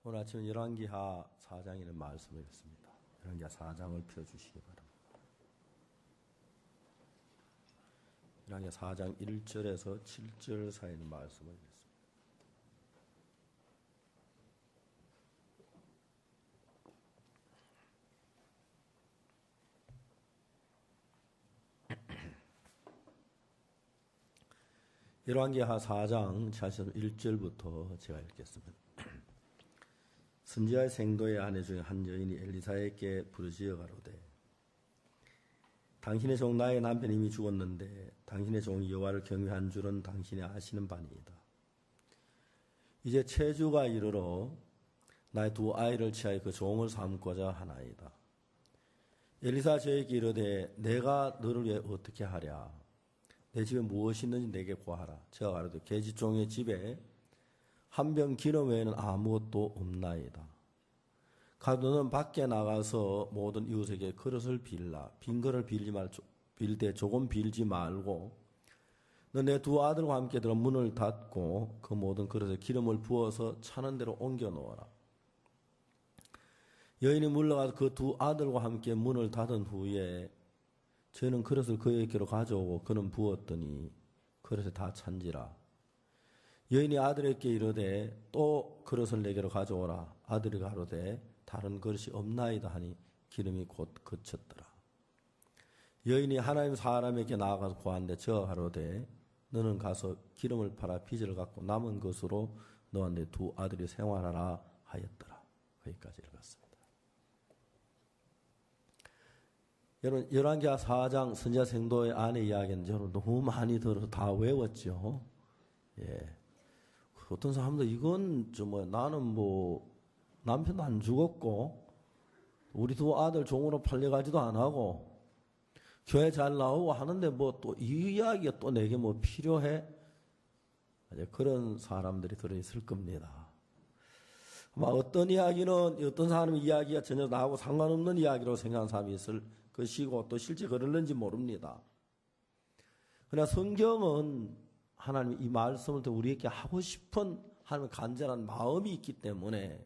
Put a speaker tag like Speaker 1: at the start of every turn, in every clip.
Speaker 1: 오늘 아침 열왕기하 4장에 있는 말씀을 읽습니다. 열왕기하 4장을 펴주시기 바랍니다. 열왕기하 4장 1절에서 7절 사이에 있는 말씀을 읽습니다. 열왕기하 4장 1절부터 제가 읽겠습니다. 선지자의 생도의 아내 중에 한 여인이 엘리사에게 부르짖어 가로되 당신의 종 나의 남편이 이미 죽었는데 당신의 종이 여호와를 경외한 줄은 당신이 아시는 바니이다. 이제 체주가 이르러 나의 두 아이를 취하여 그 종을 삼고자 하나이다. 엘리사 저에게 이르되 내가 너를 위해 어떻게 하랴? 내 집에 무엇이 있는지 내게 구하라. 제가 가로되 계집종의 집에 한 병 기름 외에는 아무것도 없나이다. 가도 너는 밖에 나가서 모든 이웃에게 그릇을 빌라. 빈 그릇을 빌되 조금 빌지 말고 너 내 두 아들과 함께 들어 문을 닫고 그 모든 그릇에 기름을 부어서 차는 대로 옮겨 놓아라. 여인이 물러가서 그 두 아들과 함께 문을 닫은 후에 저는 그릇을 그에게로 가져오고 그는 부었더니 그릇에 다 찬지라. 여인이 아들에게 이르되 또 그릇을 내게로 가져오라. 아들이 가로되 다른 그릇이 없나이다 하니 기름이 곧 그쳤더라. 여인이 하나님 사람에게 나아가서 구한데 저가 가로되 너는 가서 기름을 팔아 빚을 갚고 남은 것으로 너와 내 두 아들이 생활하라 하였더라. 거기까지 읽었습니다. 여러분 열왕기하 4장 선지자 생도의 아내 이야기는 여러분 너무 많이 들어서 다 외웠죠. 예. 어떤 사람들 이건 나는 남편도 안 죽었고 우리 두 아들 종으로 팔려가지도 안 하고 교회 잘 나오고 하는데 또 이 이야기가 또 내게 필요해? 그런 사람들이 들어있을 겁니다. 어떤 이야기는 어떤 사람의 이야기가 전혀 나하고 상관없는 이야기로 생각하는 사람이 있을 것이고 또 실제 그럴는지 모릅니다. 그러나 성경은 하나님이 이 말씀을 또 우리에게 하고 싶은 하나님의 간절한 마음이 있기 때문에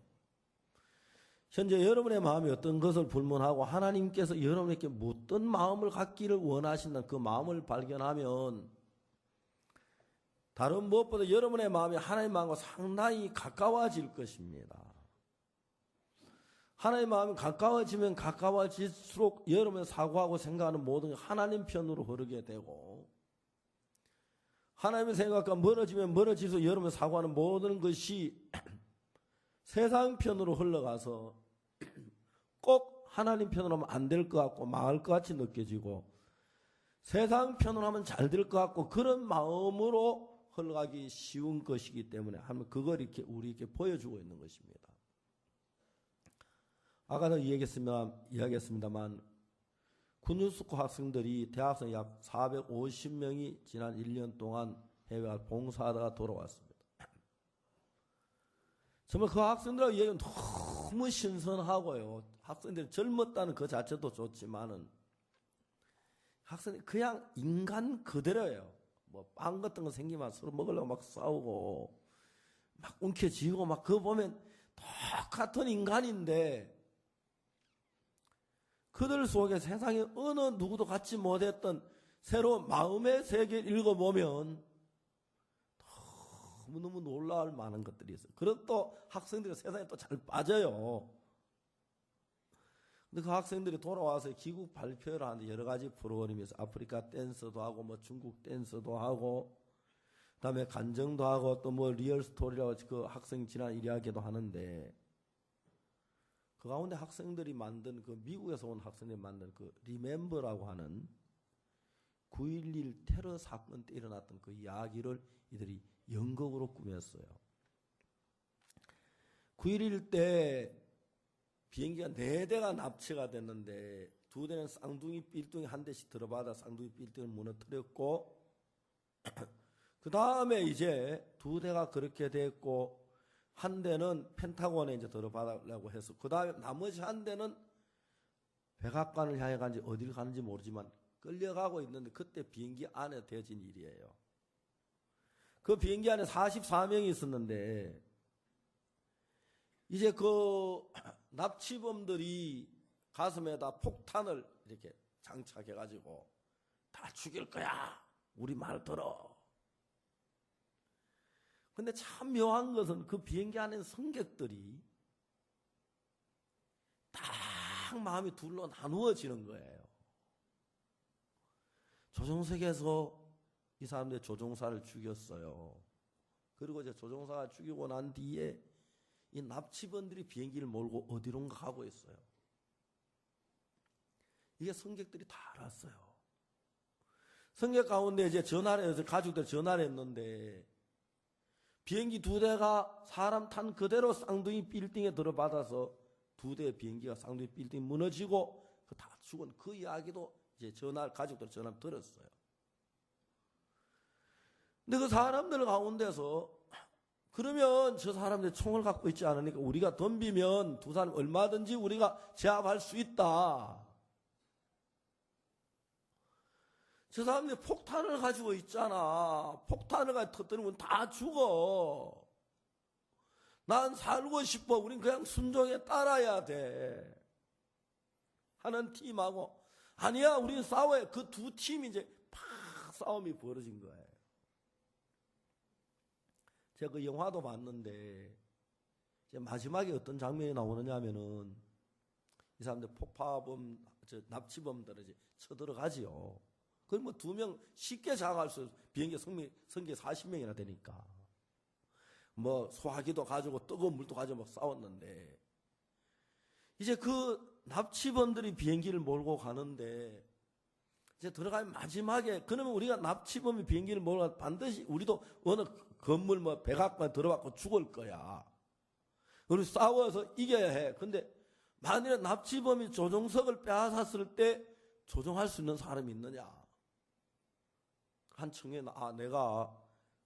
Speaker 1: 현재 여러분의 마음이 어떤 것을 불문하고 하나님께서 여러분에게 어떤 마음을 갖기를 원하신다는 그 마음을 발견하면 다른 무엇보다 여러분의 마음이 하나님의 마음과 상당히 가까워질 것입니다. 하나님의 마음이 가까워지면 가까워질수록 여러분의 사고하고 생각하는 모든 게 하나님 편으로 흐르게 되고 하나님의 생각과 멀어지면 멀어질수록 여러분의 사고하는 모든 것이 세상 편으로 흘러가서 꼭 하나님 편으로 하면 안 될 것 같고 망할 것 같이 느껴지고 세상 편으로 하면 잘 될 것 같고 그런 마음으로 흘러가기 쉬운 것이기 때문에 하나님 그걸 이렇게 우리에게 보여주고 있는 것입니다. 아까도 이야기했습니다만 군유스코 학생들이 대학생 약 450명이 지난 1년 동안 해외 봉사하다가 돌아왔습니다. 정말 그 학생들하고 얘기는 너무 신선하고요. 학생들이 젊었다는 그 자체도 좋지만은 학생들이 그냥 인간 그대로예요. 빵 같은 거 생기면 서로 먹으려고 막 싸우고 막 움켜쥐고 막 그거 보면 똑같은 인간인데 그들 속에 세상에 어느 누구도 갖지 못했던 새로운 마음의 세계를 읽어보면 너무너무 놀라울 만한 것들이 있어요. 그런 또 학생들이 세상에 또 잘 빠져요. 근데 그 학생들이 돌아와서 귀국 발표를 하는데 여러 가지 프로그램이 있어요. 아프리카 댄스도 하고 중국 댄스도 하고 그다음에 간정도 하고 또 리얼 스토리라고 그 학생 지난 이야기도 하는데 그 가운데 학생들이 만든 미국에서 온 학생들이 만든 리멤버라고 하는 9.11 테러 사건 때 일어났던 그 이야기를 이들이 연극으로 꾸몄어요. 9.11 때 비행기가 4대가 납치가 됐는데 2대는 쌍둥이 삘뚱이 한 대씩 들어받아 쌍둥이 삘뚱을 무너뜨렸고 그 다음에 이제 2대가 그렇게 됐고 한 대는 펜타곤에 이제 들어받으려고 해서 그 다음에 나머지 한 대는 백악관을 향해 간지 어디를 가는지 모르지만 끌려가고 있는데 그때 비행기 안에 되어진 일이에요. 그 비행기 안에 44명이 있었는데 이제 그 납치범들이 가슴에다 폭탄을 이렇게 장착해가지고 다 죽일 거야. 우리 말 들어. 근데 참 묘한 것은 그 비행기 안에 승객들이 딱 마음이 둘로 나누어지는 거예요. 조종석에서 이 사람들이 조종사를 죽였어요. 그리고 이제 조종사가 죽이고 난 뒤에 이 납치범들이 비행기를 몰고 어디론가 가고 있어요. 이게 승객들이 다 알았어요. 승객 가운데 이제 전화를 해서 가족들 전화를 했는데 비행기 2대가 사람 탄 그대로 쌍둥이 빌딩에 들어받아서 2대의 비행기가 쌍둥이 빌딩 무너지고 다 죽은 그 이야기도 이제 가족들 전화 들었어요. 근데 그 사람들 가운데서 그러면 저 사람들이 총을 갖고 있지 않으니까 우리가 덤비면 두 사람 얼마든지 우리가 제압할 수 있다. 저 사람들이 폭탄을 가지고 있잖아. 폭탄을 가지고 터뜨리면 다 죽어. 난 살고 싶어. 우린 그냥 순종에 따라야 돼. 하는 팀하고 아니야 우린 싸워야. 그 두 팀이 이제 팍 싸움이 벌어진 거예요. 제가 그 영화도 봤는데 이제 마지막에 어떤 장면이 나오느냐 하면은 이 사람들 폭파범, 납치범들을 이제 쳐들어가지요. 그럼 뭐 2명 쉽게 장악할 수, 비행기 승객 40명이나 되니까. 뭐 소화기도 가지고 뜨거운 물도 가지고 막 싸웠는데 이제 그 납치범들이 비행기를 몰고 가는데 이제 들어가면 마지막에 그러면 우리가 납치범이 비행기를 몰고 가면 반드시 우리도 어느 건물 뭐 백악관에 들어갔고 죽을 거야. 우리 싸워서 이겨야 해. 근데 만일에 납치범이 조종석을 빼앗았을 때 조종할 수 있는 사람이 있느냐? 한 청에 내가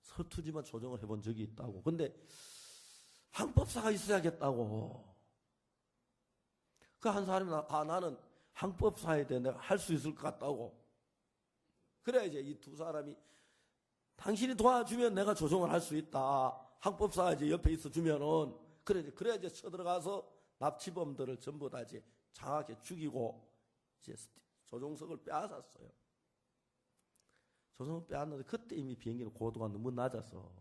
Speaker 1: 서투지만 조종을 해본 적이 있다고. 근데 항법사가 있어야겠다고. 그 한 사람이 나는 항법사에 대해 내가 할 수 있을 것 같다고. 그래 이제 이 두 사람이 당신이 도와주면 내가 조종을 할 수 있다. 항법사가 이제 옆에 있어주면은 그래 이제 쳐들어가서 납치범들을 전부 다 이제 장악해 죽이고 이제 조종석을 빼앗았어요. 조종석을 빼앗는데 그때 이미 비행기는 고도가 너무 낮아서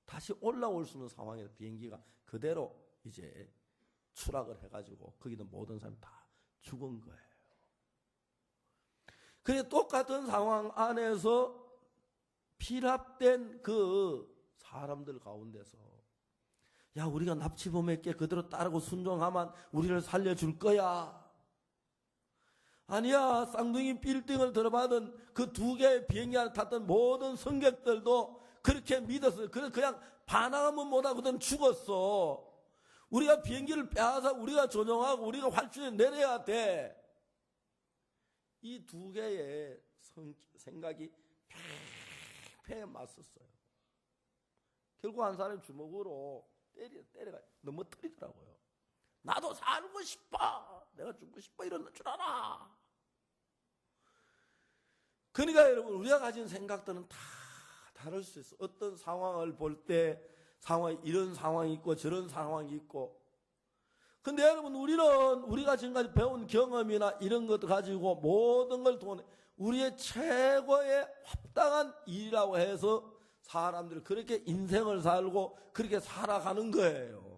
Speaker 1: 다시 올라올 수 있는 상황에서 비행기가 그대로 이제 추락을 해가지고 거기는 모든 사람이 다 죽은 거예요. 그래 똑같은 상황 안에서 피랍된 그 사람들 가운데서 야 우리가 납치범에게 그대로 따르고 순종하면 우리를 살려줄 거야. 아니야 쌍둥이 빌딩을 들어받은 그 2개의 비행기 안에 탔던 모든 승객들도 그렇게 믿었어요. 그냥 반항하면 못하거든 죽었어. 우리가 비행기를 빼앗아 우리가 조종하고 우리가 활주에 내려야 돼. 이 2개의 생각이 팽팽 맞섰어요. 결국 한 사람이 주먹으로 때려가 넘어뜨리더라고요. 나도 살고 싶어. 내가 죽고 싶어. 이러는 줄 알아. 그러니까 여러분 우리가 가진 생각들은 다 다를 수 있어. 어떤 상황을 볼 때 이런 상황이 있고 저런 상황이 있고. 근데 여러분 우리가 지금까지 배운 경험이나 이런 것도 가지고 모든 걸 통해 우리의 최고의 합당한 일이라고 해서 사람들이 그렇게 인생을 살고 그렇게 살아가는 거예요.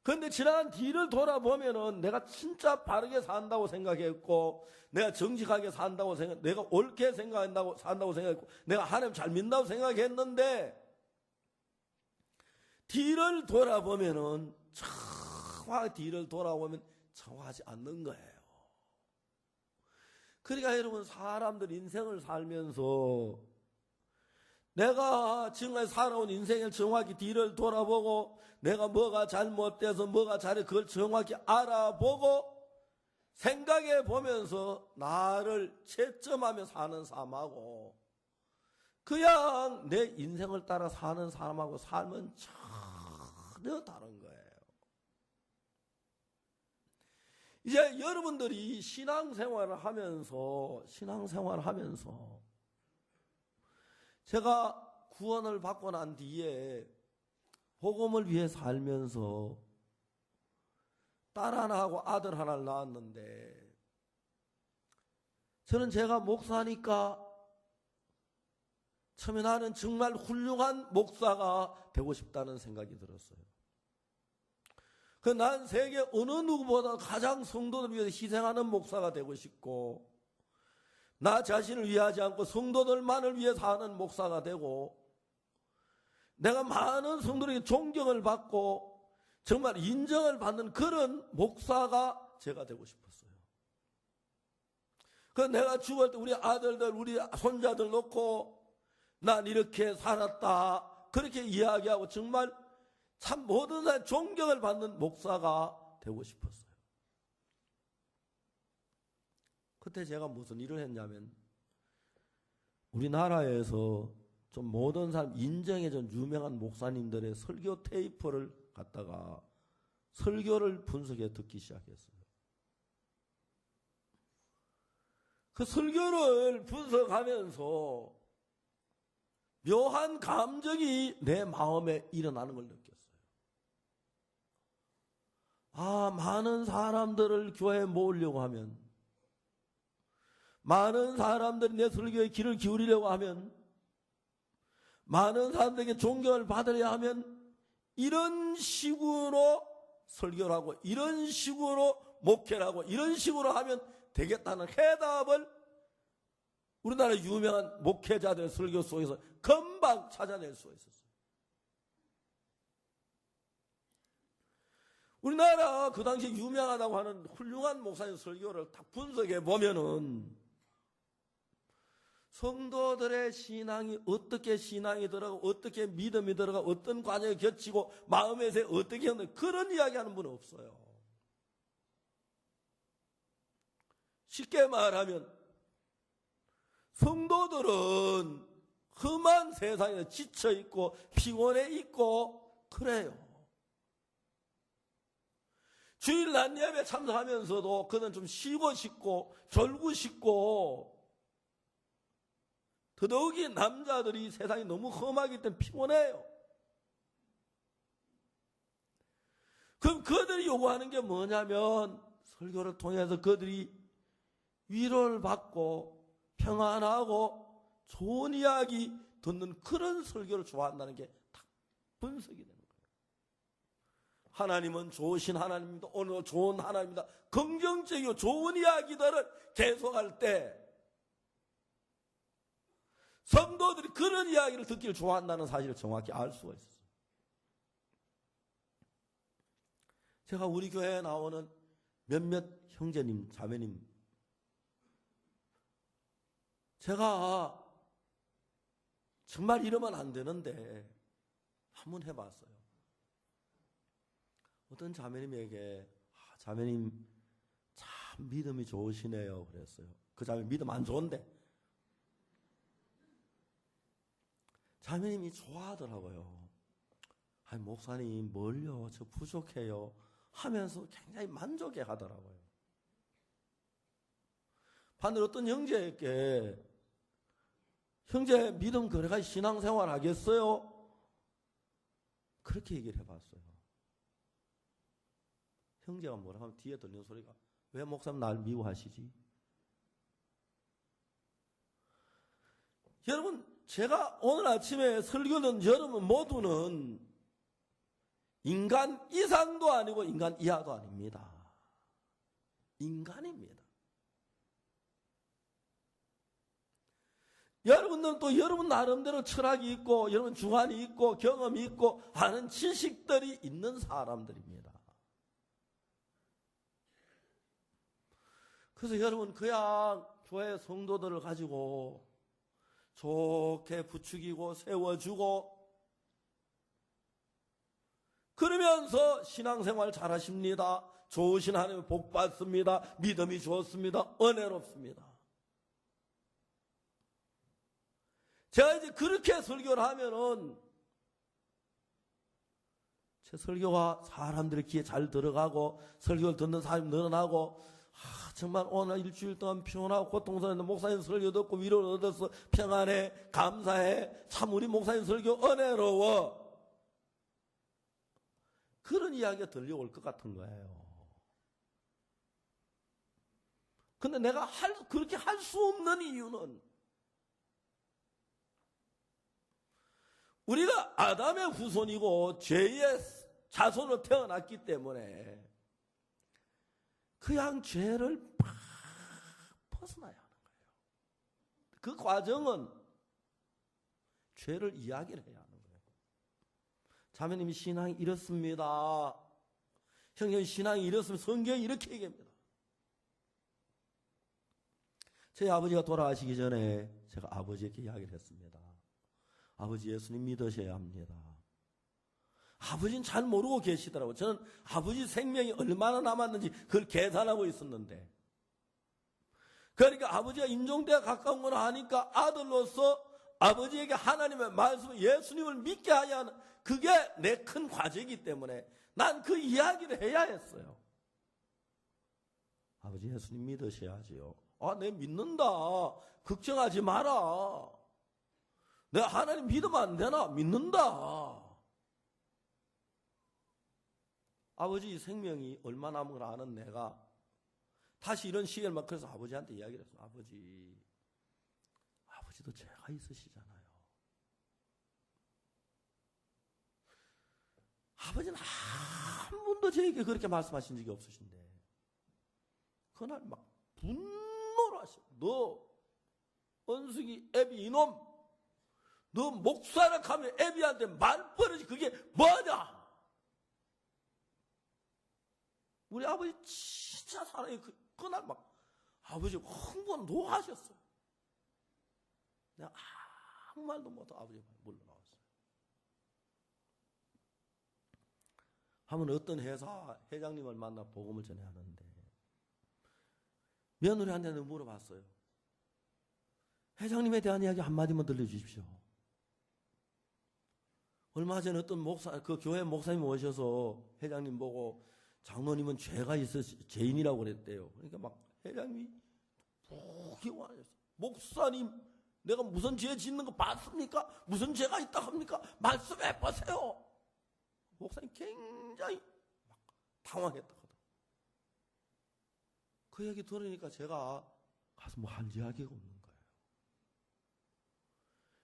Speaker 1: 그런데 지난 뒤를 돌아보면은 내가 진짜 바르게 산다고 생각했고 내가 정직하게 산다고 내가 옳게 산다고 생각했고 내가 하나님 잘 믿는다고 생각했는데 뒤를 돌아보면은 정확하게 뒤를 돌아보면 정확하지 않는 거예요. 그러니까 여러분 사람들 인생을 살면서 내가 지금까지 살아온 인생을 정확히 뒤를 돌아보고 내가 뭐가 잘못돼서 뭐가 잘해 그걸 정확히 알아보고 생각해 보면서 나를 채점하며 사는 삶하고 그냥 내 인생을 따라 사는 사람하고 삶은 전혀 다른 거예요. 이제 여러분들이 신앙생활을 하면서 제가 구원을 받고 난 뒤에 복음을 위해 살면서 딸 하나하고 아들 하나를 낳았는데 저는 제가 목사니까 처음에 나는 정말 훌륭한 목사가 되고 싶다는 생각이 들었어요. 난 세계 어느 누구보다 가장 성도들 위해서 희생하는 목사가 되고 싶고 나 자신을 위하지 않고 성도들만을 위해 사는 목사가 되고 내가 많은 성도들에게 존경을 받고 정말 인정을 받는 그런 목사가 제가 되고 싶었어요. 내가 죽을 때 우리 아들들 우리 손자들 놓고 난 이렇게 살았다 그렇게 이야기하고 정말 참 모든 사람 존경을 받는 목사가 되고 싶었어요. 그때 제가 무슨 일을 했냐면 우리나라에서 좀 모든 사람 인정해준 유명한 목사님들의 설교 테이프를 갖다가 설교를 분석해 듣기 시작했어요. 그 설교를 분석하면서 묘한 감정이 내 마음에 일어나는 걸 느꼈어요. 많은 사람들을 교회에 모으려고 하면 많은 사람들이 내 설교에 귀를 기울이려고 하면 많은 사람들에게 존경을 받으려 하면 이런 식으로 설교를 하고 이런 식으로 목회를 하고 이런 식으로 하면 되겠다는 해답을 우리나라 유명한 목회자들 설교 속에서 금방 찾아낼 수가 있었어요. 우리나라 그 당시 유명하다고 하는 훌륭한 목사님 설교를 딱 분석해 보면은 성도들의 신앙이 어떻게 신앙이 들어가고 어떻게 믿음이 들어가고 어떤 과정을 거치고 마음에서 어떻게 하는 그런 이야기하는 분은 없어요. 쉽게 말하면 성도들은 험한 세상에 지쳐있고 피곤해 있고 그래요. 주일 낮 예배 참석하면서도 그는 좀 쉬고 싶고 졸고 싶고 더더욱이 남자들이 세상이 너무 험하기 때문에 피곤해요. 그럼 그들이 요구하는 게 뭐냐면 설교를 통해서 그들이 위로를 받고 평안하고 좋은 이야기 듣는 그런 설교를 좋아한다는 게 딱 분석이 되는 거예요. 하나님은 좋으신 하나님입니다. 오늘 좋은 하나님입니다. 긍정적이고 좋은 이야기들을 계속할 때 성도들이 그런 이야기를 듣기를 좋아한다는 사실을 정확히 알 수가 있어요. 제가 우리 교회에 나오는 몇몇 형제님, 자매님 제가 정말 이러면 안 되는데 한번 해봤어요. 어떤 자매님에게 자매님 참 믿음이 좋으시네요 그랬어요. 그 자매 믿음 안 좋은데 자매님이 좋아하더라고요. 아니 목사님 뭘요? 저 부족해요 하면서 굉장히 만족해 하더라고요. 반대로 어떤 형제에게 형제 믿음 그래가 신앙생활 하겠어요? 그렇게 얘기를 해봤어요. 형제가 뭐라 하면 뒤에 들리는 소리가 왜 목사님 날 미워하시지? 여러분 제가 오늘 아침에 설교는 여러분 모두는 인간 이상도 아니고 인간 이하도 아닙니다. 인간입니다. 여러분들은 또 여러분 나름대로 철학이 있고 여러분 주관이 있고 경험이 있고 아는 지식들이 있는 사람들입니다. 그래서 여러분 그냥 교회 성도들을 가지고 좋게 부추기고 세워주고 그러면서 신앙생활 잘하십니다. 좋으신 하나님 복 받습니다. 믿음이 좋습니다. 은혜롭습니다. 제가 이제 그렇게 설교를 하면은 제 설교가 사람들의 귀에 잘 들어가고 설교를 듣는 사람이 늘어나고 정말 오늘 일주일 동안 피곤하고 고통스러운데 목사님 설교 듣고 위로를 얻어서 평안해 감사해 참 우리 목사님 설교 은혜로워. 그런 이야기가 들려올 것 같은 거예요. 근데 내가 그렇게 할 수 없는 이유는 우리가 아담의 후손이고 죄의 자손으로 태어났기 때문에 그냥 죄를 팍 벗어나야 하는 거예요. 그 과정은 죄를 이야기를 해야 하는 거예요. 자매님이 신앙이 이렇습니다. 형님 신앙이 이렇으면 성경이 이렇게 얘기합니다. 제 아버지가 돌아가시기 전에 제가 아버지에게 이야기를 했습니다. 아버지 예수님 믿으셔야 합니다. 아버지는 잘 모르고 계시더라고요. 저는 아버지 생명이 얼마나 남았는지 그걸 계산하고 있었는데. 그러니까 아버지가 임종대가 가까운 걸 아니까 아들로서 아버지에게 하나님의 말씀, 예수님을 믿게 하야 하는 그게 내 큰 과제이기 때문에 난 그 이야기를 해야 했어요. 아버지 예수님 믿으셔야지요. 아, 내 믿는다. 걱정하지 마라. 내가 하나님 믿으면 안 되나? 믿는다. 아버지 생명이 얼마 남은 걸 아는 내가 다시 이런 시계를 막 그래서 아버지한테 이야기를 했어. 아버지도 죄가 있으시잖아요. 아버지는 한 번도 저에게 그렇게 말씀하신 적이 없으신데 그날 막 분노를 하시고 너 원숭이 애비 이놈 너 목사라 하면 애비한테 말버릇이 그게 뭐냐? 우리 아버지 진짜 사랑해. 그날 막 아버지 흥분 노하셨어요. 내가 아무 말도 못하고 아버지 물러나왔어요. 하면 어떤 회사 회장님을 만나 복음을 전해 하는데 며느리한테 물어봤어요. 회장님에 대한 이야기 한마디만 들려주십시오. 얼마 전에 어떤 그 교회 목사님 오셔서 회장님 보고 장로님은 죄가 죄인이라고 그랬대요. 그러니까 막 회장님이 푹 기워하셨어요. 목사님, 내가 무슨 죄 짓는 거 봤습니까? 무슨 죄가 있다 합니까? 말씀해 보세요. 목사님 굉장히 막 당황했다 하더라고요. 그 얘기 들으니까 제가 가서 뭐 할 이야기가 없는 거예요.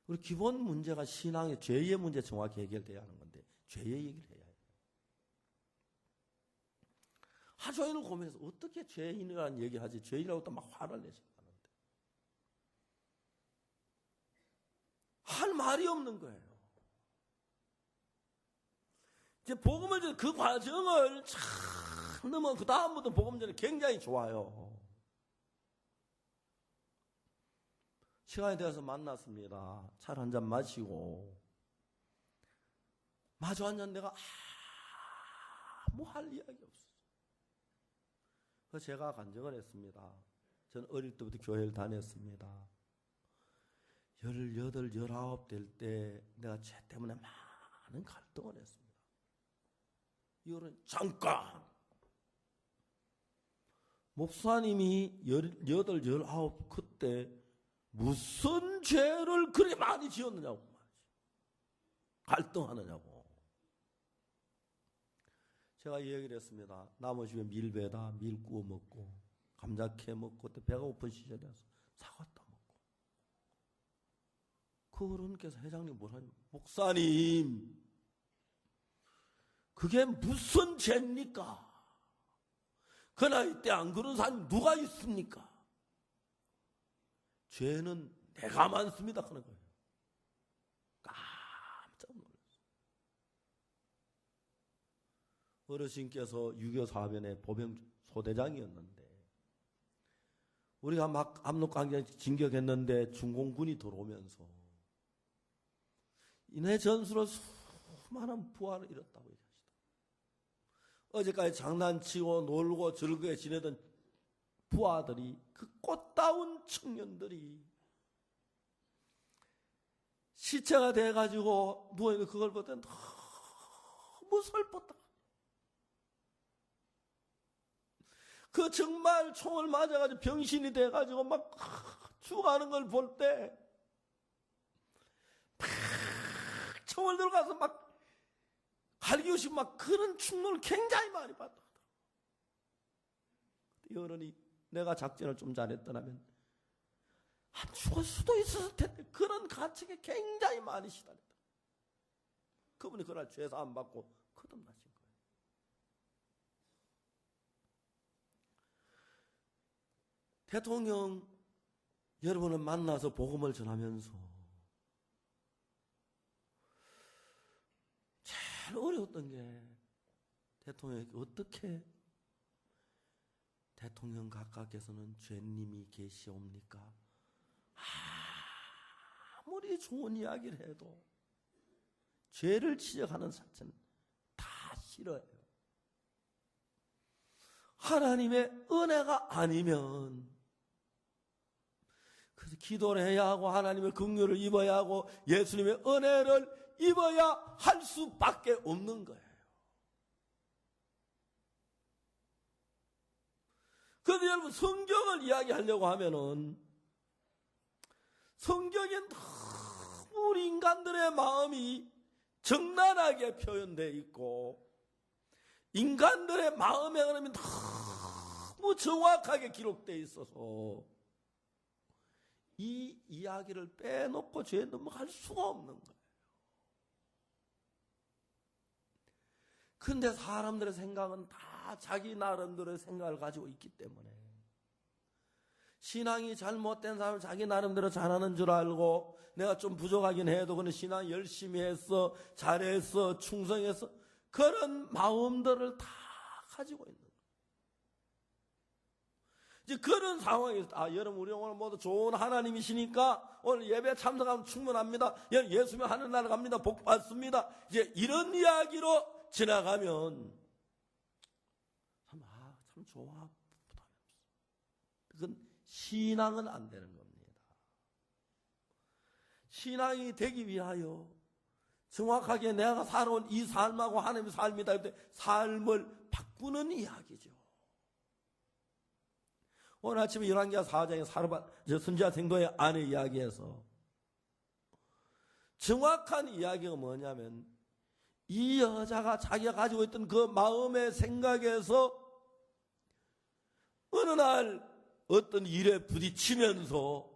Speaker 1: 우리 기본 문제가 신앙의 죄의 문제 정확히 해결돼야 하는 건데 죄의 얘기를 해야 해요. 하소연을 고민해서 어떻게 죄인이라는 얘기를 하지? 죄인이라고 또 막 화를 내신다는데 할 말이 없는 거예요. 이제 복음을 전해 그 과정을 참 넘어 그 다음부터 복음 전에 굉장히 좋아요. 시간이 되어서 만났습니다. 차를 한 잔 마시고 마주 앉은 내가 아무 할 이야기 없었어요. 그래서 제가 간증을 했습니다. 저는 어릴 때부터 교회를 다녔습니다. 18, 19 될 때 내가 죄 때문에 많은 갈등을 했습니다. 이거는 잠깐 목사님이 18, 19 그때 무슨 죄를 그렇게 많이 지었느냐고 말이지. 갈등하느냐고. 제가 이 얘기를 했습니다. 나무 집에 밀배다 밀 구워 먹고 감자 캐 먹고 그때 배가 고픈 시절이어서 사과 따 먹고. 그 어른께서 회장님 뭐라냐? 목사님 그게 무슨 죄입니까? 그 나이 때 안 그런 사람이 누가 있습니까? 죄는 내가 많습니다 하는 거예요. 깜짝 놀랐어요. 어르신께서 6.25 사변의 보병 소대장이었는데 우리가 막 압록강경 진격했는데 중공군이 들어오면서 이내 전술로 수많은 부하를 잃었다고 얘기하시다. 어제까지 장난치고 놀고 즐겁게 지내던 부하들이 그 꽃다운 청년들이 시체가 돼가지고 누워있는 그걸 볼 때 너무 슬펐다. 그 정말 총을 맞아가지고 병신이 돼가지고 막 죽어가는 걸 볼 때 총을 들고 가서 막 알기고 싶고 막 그런 충동을 굉장히 많이 받더라고요. 어른이 내가 작전을 좀 잘했더라면 안 죽을 수도 있었을 텐데 그런 가책에 굉장히 많이 시달렸다. 그분이 그날 죄사함 받고 거듭나신 거예요. 대통령 여러분을 만나서 복음을 전하면서 제일 어려웠던 게 대통령에게 어떻게 대통령 각하께서는 죄님이 계시옵니까? 아무리 좋은 이야기를 해도 죄를 지적하는 자체는 다 싫어요. 하나님의 은혜가 아니면 그래서 기도를 해야 하고 하나님의 긍휼을 입어야 하고 예수님의 은혜를 입어야 할 수밖에 없는 거예요. 그런데 여러분 성경을 이야기하려고 하면은 성경엔 너무 우리 인간들의 마음이 적나라하게 표현되어 있고 인간들의 마음의 흐름이 너무 정확하게 기록되어 있어서 이 이야기를 빼놓고 죄에 넘어갈 수가 없는 거예요. 근데 사람들의 생각은 다 자기 나름대로의 생각을 가지고 있기 때문에 신앙이 잘못된 사람은 자기 나름대로 잘하는 줄 알고 내가 좀 부족하긴 해도 그는 신앙 열심히 했어, 잘했어, 충성했어 그런 마음들을 다 가지고 있는 거예요. 이제 그런 상황에서 여러분 우리 오늘 모두 좋은 하나님이시니까 오늘 예배 참석하면 충분합니다. 예수님 하늘나라 갑니다. 복 받습니다. 이제 이런 이야기로 지나가면 참 좋아. 그건 신앙은 안 되는 겁니다. 신앙이 되기 위하여 정확하게 내가 살아온 이 삶하고 하나님의 삶이다. 삶을 바꾸는 이야기죠. 오늘 아침에 열왕기하 4장의 선지자 생도의 아내 이야기에서 정확한 이야기가 뭐냐면 이 여자가 자기가 가지고 있던 그 마음의 생각에서 어느 날 어떤 일에 부딪히면서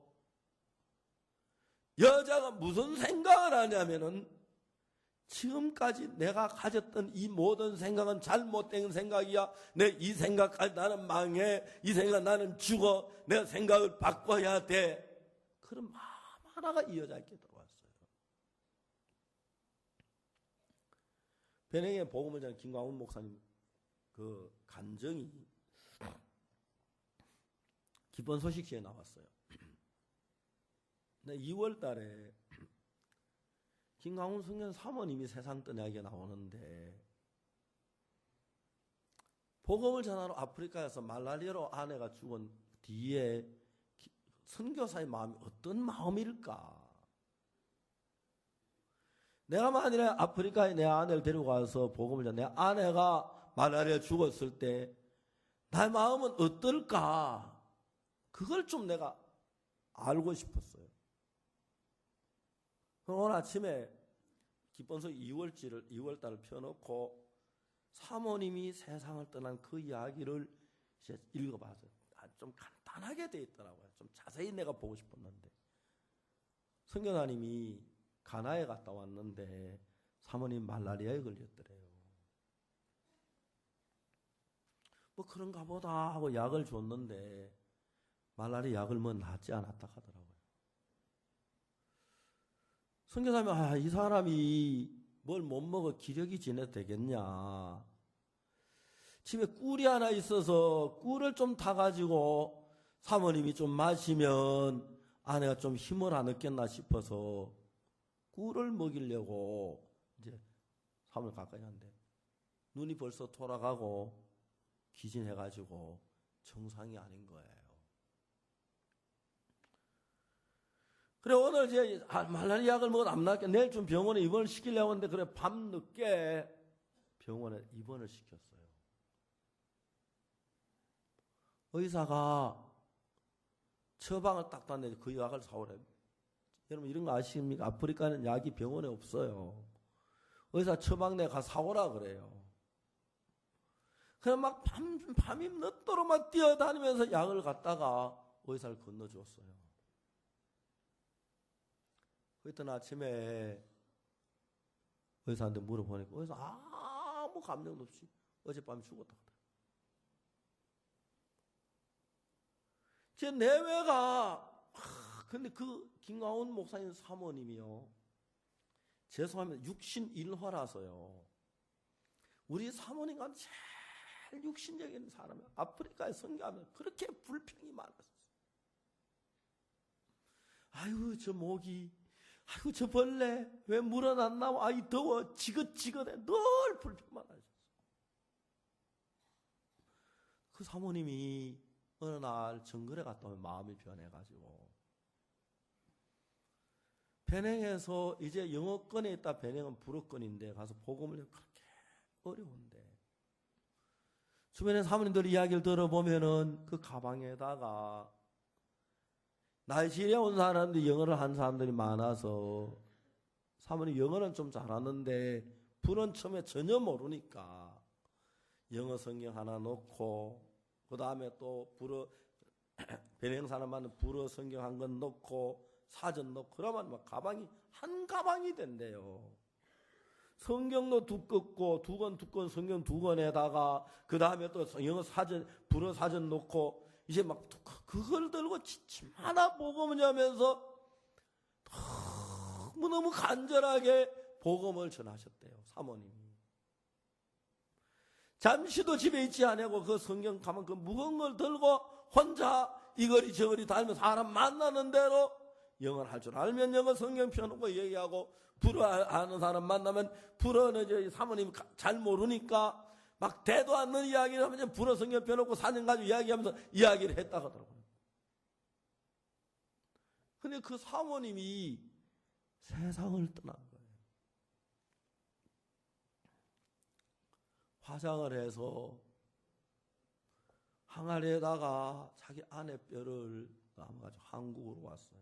Speaker 1: 여자가 무슨 생각을 하냐면은 지금까지 내가 가졌던 이 모든 생각은 잘못된 생각이야. 내 이 생각까지 나는 망해. 이 생각 나는 죽어. 내가 생각을 바꿔야 돼. 그런 마음 하나가 이 여자에게 들어왔어요. 변행의 복음을 전한 김광훈 목사님 그 간증이 기쁜 소식지에 나왔어요. 2월 달에 김광훈 성년 사모님이 세상 떠나게 나오는데 복음을 전하러 아프리카에서 말라리아로 아내가 죽은 뒤에 선교사의 마음이 어떤 마음일까? 내가 만일에 아프리카에 내 아내를 데리고 가서 복음을 전해 내 아내가 말라리아 죽었을 때 나의 마음은 어떨까? 그걸 좀 내가 알고 싶었어요. 오늘 아침에 기본서 2월달을 펴놓고 사모님이 세상을 떠난 그 이야기를 이제 읽어봐서 좀 간단하게 돼 있더라고요. 좀 자세히 내가 보고 싶었는데 성교사님이 가나에 갔다 왔는데 사모님 말라리아에 걸렸더래요. 뭐 그런가 보다 하고 약을 줬는데 말라리아 약을 뭐 낫지 않았다 하더라고요. 선교사님이 이 사람이 뭘 못 먹어 기력이 지내도 되겠냐. 집에 꿀이 하나 있어서 꿀을 좀 타가지고 사모님이 좀 마시면 아내가 좀 힘을 안 얻겠나 싶어서 꿀을 먹이려고 이제 사모님 가까이 갔는데 눈이 벌써 돌아가고 기진해가지고 정상이 아닌 거예요. 그래 오늘 이제 말라리아 약을 먹어도 안 낫게 내일 좀 병원에 입원을 시키려고 하는데 그래 밤늦게 병원에 입원을 시켰어요. 의사가 처방을 딱 땄는데 그 약을 사오래. 여러분 이런 거 아십니까? 아프리카는 약이 병원에 없어요. 의사 처방내 가서 사오라 그래요. 그냥 막 밤이 늦도록 막 뛰어다니면서 약을 갖다가 의사를 건너줬어요. 그랬던 아침에 의사한테 물어보니까 의사 아무 감정도 없이 어젯밤에 죽었다 그래요. 제 내외가 근데 그 김광훈 목사님 사모님이요. 죄송하면 육신일화라서요. 우리 사모님과 제일 육신적인 사람이 아프리카에 선교하면 그렇게 불평이 많았어요. 아이고 저 모기, 아이고 저 벌레 왜 물은 안 나와? 아이 더워 지긋지긋해 늘 불평만 하셨어요. 그 사모님이 어느 날 정글에 갔다 오면 마음이 변해가지고 베냉에서 이제 영어권에 있다. 베냉은 불어권인데 가서 복음을 그렇게 어려운데 주변에 사모님들 이야기를 들어보면은 그 가방에다가 나이지리아 온 사람들이 영어를 한 사람들이 많아서 사모님 영어는 좀 잘하는데 불어는 처음에 전혀 모르니까 영어 성경 하나 놓고 그 다음에 또 불어 베냉 사람한테 불어 성경 한 건 놓고 사전 넣고 그러면 막 가방이 한 가방이 된대요. 성경도 두껍고 두 권 성경 2권에다가 그 다음에 또 영어 사전 불어 사전 놓고 이제 막 그걸 들고 지침하나 복음을 하면서 너무 간절하게 복음을 전하셨대요. 사모님이. 잠시도 집에 있지 않고 그 성경 가면 그 무거운 걸 들고 혼자 이거리 저거리 다니면서 사람 만나는 대로 영어를 할 줄 알면 영어 성경 펴놓고 얘기하고 불어 아는 사람 만나면 불어는 이제 사모님 잘 모르니까 막 대도 않는 이야기를 하면 불어 성경 펴놓고 사진 가지고 이야기하면서 이야기를 했다고 하더라고요. 근데 그 사모님이 세상을 떠난 거예요. 화장을 해서 항아리에다가 자기 아내 뼈를 남아가지고 한국으로 왔어요.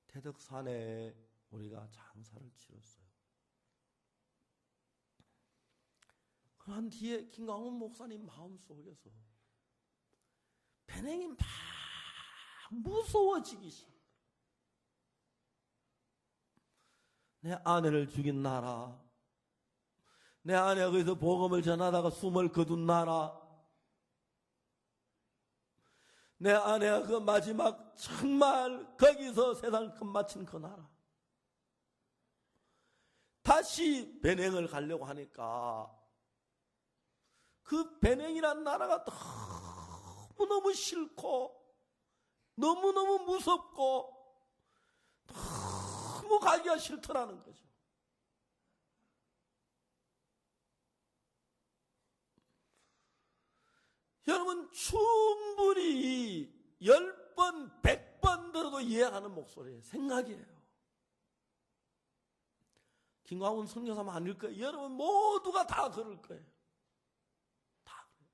Speaker 1: 태덕산에 우리가 장사를 치렀어요. 그런 뒤에 김광훈 목사님 마음속에서 베냉이 막 무서워지기 시작해요. 내 아내를 죽인 나라, 내 아내가 거기서 복음을 전하다가 숨을 거둔 나라, 내 아내가 그 마지막 정말 거기서 세상을 끝마친 그 나라. 다시 베냉을 가려고 하니까 그 베냉이란 나라가 너무너무 싫고 너무너무 무섭고 너무 가기가 싫더라는 거죠. 여러분 충분히 10번, 100번 들어도 이해하는 목소리예요. 생각이에요. 김광훈 선교사만 아닐 거예요. 여러분 모두가 다 그럴 거예요. 다 그래요.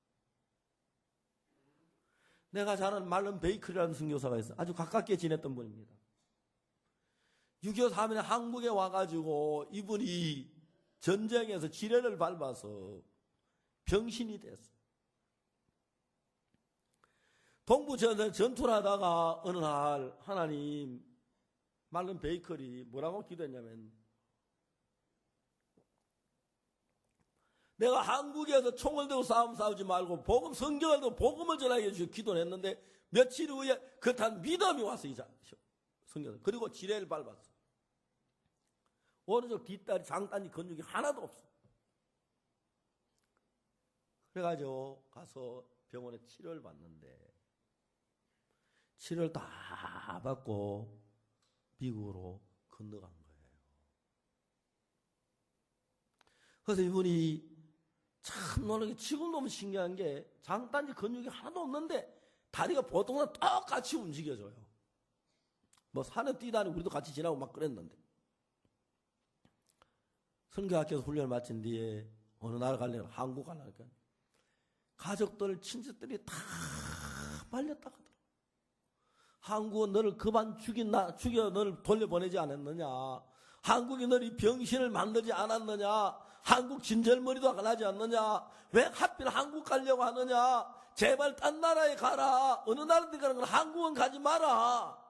Speaker 1: 내가 잘 아는 말른 베이커리라는 선교사가 있어요. 아주 가깝게 지냈던 분입니다. 6.25 사면에 한국에 와가지고 이분이 전쟁에서 지뢰를 밟아서 병신이 됐어요. 동부 전투를 하다가 어느 날 하나님 말른 베이커리 뭐라고 기도했냐면 내가 한국에서 총을 들고 싸우지 말고 복음 성경을 들고 복음을 전하게 해주시고 기도를 했는데 며칠 후에 그렇다는 믿음이 와서 이제 성경 그리고 지뢰를 밟았어. 오른쪽 뒷다리 장단지 근육이 하나도 없어. 그래가지고 가서 병원에 치료를 받는데 치료를 다 받고 미국으로 건너간 거예요. 그래서 이분이 참 놀라게 지금 너무 신기한 게 장단지 근육이 하나도 없는데 다리가 보통은 똑같이 움직여져요. 뭐 산에 뛰다니 우리도 같이 지나고 막 그랬는데 선교학교에서 훈련을 마친 뒤에 어느 나라 가려면 한국 가려니까 가족들 친척들이 다 말렸다 하더라고요. 한국은 너를 그만 죽여 너를 돌려보내지 않았느냐. 한국이 너희 병신을 만들지 않았느냐? 한국 진절머리도 안 하지 않느냐? 왜 하필 한국 가려고 하느냐? 제발 딴 나라에 가라. 어느 나라든 가는 건 한국은 가지 마라.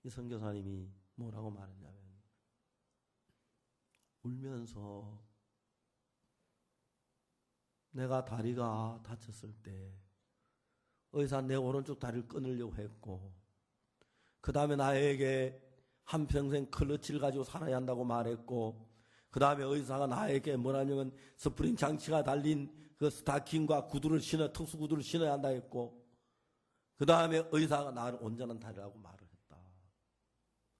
Speaker 1: 이 선교사님이 뭐라고 말했냐면 울면서 내가 다리가 다쳤을 때 의사 내 오른쪽 다리를 끊으려고 했고 그 다음에 나에게 한평생 클러치를 가지고 살아야 한다고 말했고 그 다음에 의사가 나에게 뭐라냐면 스프링 장치가 달린 그 스타킹과 구두를 특수 구두를 신어야 한다 했고 그 다음에 의사가 나를 온전한 다리라고 말을 했다.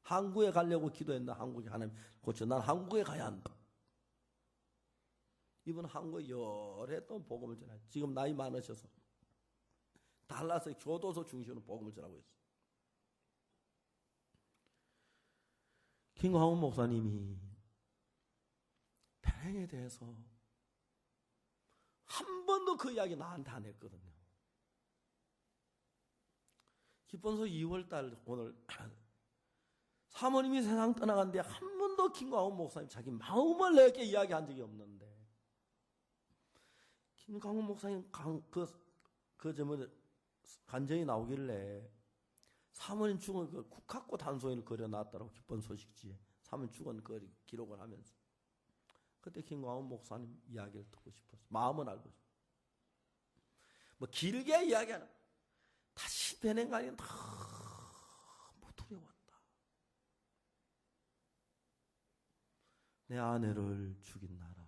Speaker 1: 한국에 가려고 기도했나 한국에 하나님 고쳐 난 한국에 가야 한다. 이분 한국에 여러 또 복음을 전해. 지금 나이 많으셔서 달라서 교도소 중심으로 복음을 전하고 있어요. 김광훈 목사님이 편행에 대해서 한 번도 그 이야기 나한테 안 했거든요. 기본소 2월달 오늘 사모님이 세상 떠나간데 한 번도 김광훈 목사님 자기 마음을 내게 이야기한 적이 없는데 김광훈 목사님 간증이 나오길래 사모님 죽은 그 국학고 단소인을 그려놨더라고 기쁜 소식지에 사모님 죽은 그 기록을 하면서 그때 김광훈 목사님 이야기를 듣고 싶었어. 마음은 알고 싶어. 뭐 길게 이야기하는 다시 변행가니 너무 두려웠다. 내 아내를 죽인 나라.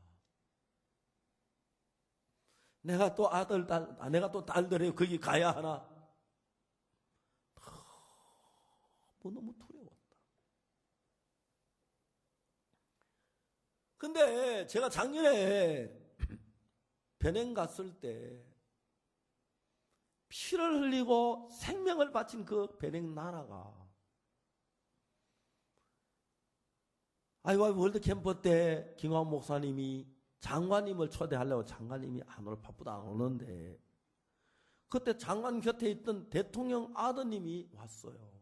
Speaker 1: 내가 또 내가 또 딸들이 거기 가야 하나. 너무 두려웠다. 근데 제가 작년에 변행 갔을 때 피를 흘리고 생명을 바친 그 변행 나라가 아이와 월드 캠프 때 김광훈 목사님이 장관님을 초대하려고 장관님이 안 올 바쁘다 안 오는데 그때 장관 곁에 있던 대통령 아드님이 왔어요.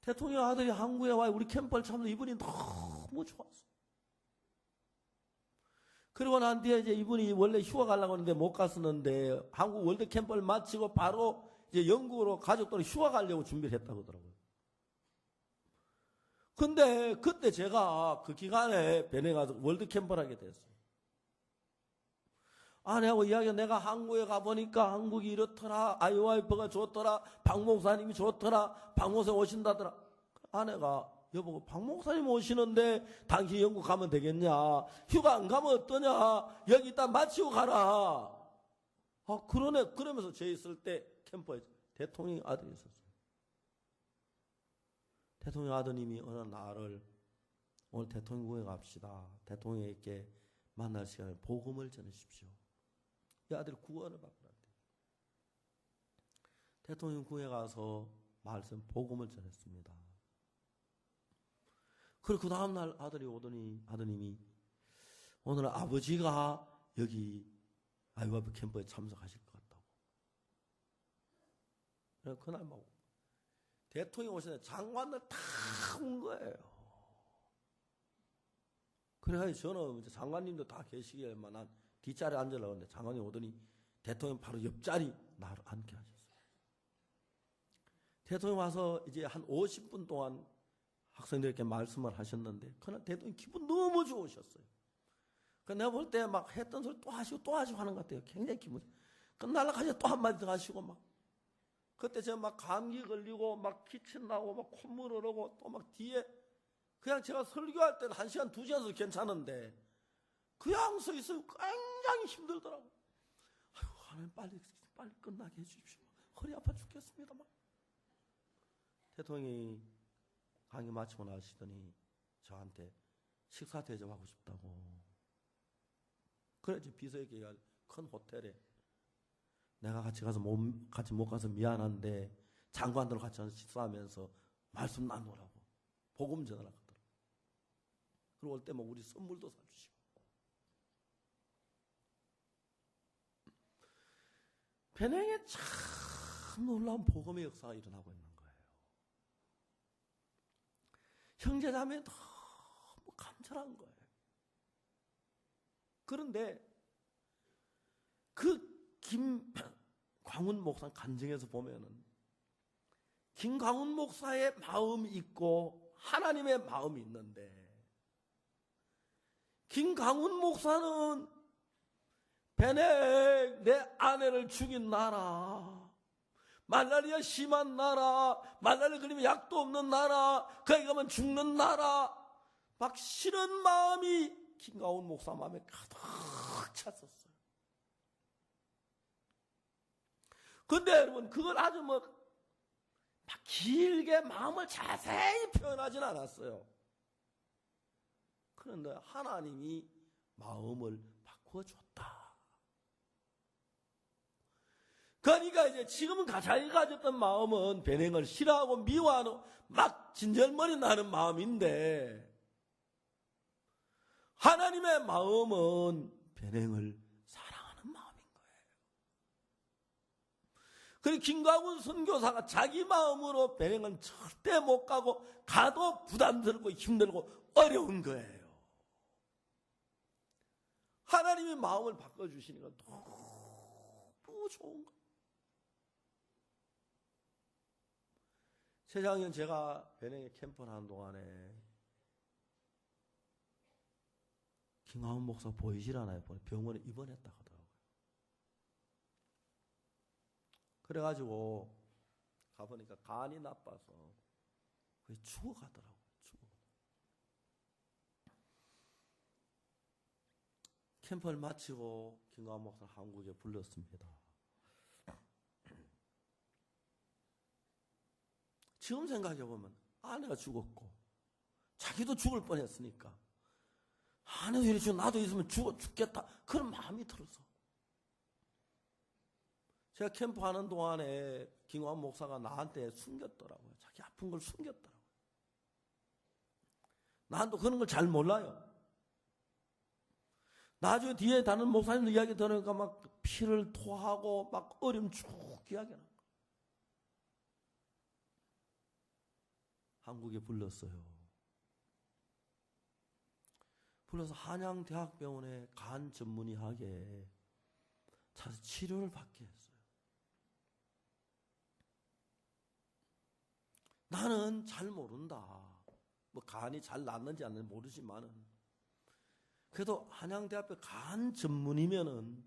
Speaker 1: 대통령 아들이 한국에 와 우리 캠프를 참는 이분이 너무 좋았어. 그리고 난 뒤에 이제 이분이 원래 휴가 가려고 하는데 못 갔었는데 한국 월드 캠프를 마치고 바로 이제 영국으로 가족들이 휴가 가려고 준비를 했다고 하더라고요. 근데 그때 제가 그 기간에 변해 가서 월드 캠프를 하게 됐어요. 아내하고 이야기가 내가 한국에 가보니까 한국이 이렇더라. 아이와이프가 좋더라. 박 목사님이 좋더라. 박 목사님 오신다더라. 아내가 여보 박 목사님 오시는데 당신 영국 가면 되겠냐. 휴가 안 가면 어떠냐. 여기 일단 마치고 가라. 그러네. 그러면서 제 있을 때 캠프에 대통령 아들이 있었어요. 대통령 아드님이 어느 날을 오늘 대통령궁에 갑시다. 대통령에게 만날 시간에 복음을 전하십시오. 이 아들이 구원을 받으란대. 대통령궁에 가서 말씀 복음을 전했습니다. 그리고 그 다음날 아들이 오더니 아드님이 오늘 아버지가 여기 아이와이프 캠프에 참석하실 것 같다고. 그래서 그날 막 대통령이 오시는데 장관들 다 온 거예요. 그래가지고 저는 이제 장관님도 다 계시기에만 난 뒷자리에 앉으려고 했는데 장관이 오더니 대통령 바로 옆자리 나를 앉게 하셨어요. 대통령 와서 이제 한 50분 동안 학생들에게 말씀을 하셨는데 그날 대통령 기분 너무 좋으셨어요. 내가 볼 때 막 했던 소리 또 하시고 하는 것 같아요. 굉장히 기분. 끝날라가지고 또 한마디 더 하시고 막. 그때 제가 막 감기 걸리고 막 기침 나고 막 콧물 흐르고 또 막 뒤에 그냥 제가 설교할 때는 1시간, 2시간도 괜찮은데 그냥 서 있어요. 굉장히 힘들더라고. 아이고, 하나님 빨리 끝나게 해주십시오. 허리 아파 죽겠습니다. 막. 대통령이 강의 마치고 나시더니 저한테 식사 대접하고 싶다고. 그래서 비서에게 큰 호텔에 내가 같이 못 가서 미안한데 장관들 같이 식사하면서 말씀 나누라고 복음 전하라고 하더라고. 그리고 올 때 뭐 우리 선물도 사주시고. 변행에 참 참 놀라운 복음의 역사가 일어나고 있는 거예요. 형제자매 너무 간절한 거예요. 그런데 그 김광훈 목사 간증에서 보면은 김광훈 목사의 마음이 있고 하나님의 마음이 있는데 김광훈 목사는 베넥 내 아내를 죽인 나라, 말라리아 심한 나라, 말라리아 걸리면 약도 없는 나라, 거기 가면 죽는 나라, 막 싫은 마음이 김광훈 목사 마음에 가득 찼었어요. 근데 여러분 그걸 아주 막 길게 마음을 자세히 표현하진 않았어요. 그런데 하나님이 마음을 바꾸어줬다. 그러니까 이제 지금은 자기 가졌던 마음은 변행을 싫어하고 미워하는 막 진절머리 나는 마음인데 하나님의 마음은 변행을 사랑하는 마음인 거예요. 그리고 김광훈 선교사가 자기 마음으로 변행은 절대 못 가고 가도 부담스럽고 힘들고 어려운 거예요. 하나님이 마음을 바꿔주시니까 너무 좋은 거예요. 재작년 제가 변행에 캠프를 하는 동안에 김광훈 목사 보이질 않아요. 병원에 입원했다 하더라고요. 그래가지고 가보니까 간이 나빠서 거의 죽어가더라고요. 캠프를 마치고 김광훈 목사를 한국에 불렀습니다. 지금 생각해보면 아내가 죽었고 자기도 죽을 뻔했으니까 아내도 이래 죽어 나도 있으면 죽겠다 그런 마음이 들어서 제가 캠프하는 동안에 김광훈 목사가 나한테 숨겼더라고요. 자기 아픈 걸 숨겼더라고요. 나도 그런 걸 잘 몰라요. 나중에 뒤에 다른 목사님들 이야기 들으니까 막 피를 토하고 막 어려움 쭉 이야기하는 거예요. 한국에 불렀어요. 불러서 한양대학병원에 간 전문의학에 가서 치료를 받게 했어요. 나는 잘 모른다. 뭐 간이 잘 났는지 안 났는지 모르지만은 그래도 한양대학교 간 전문이면은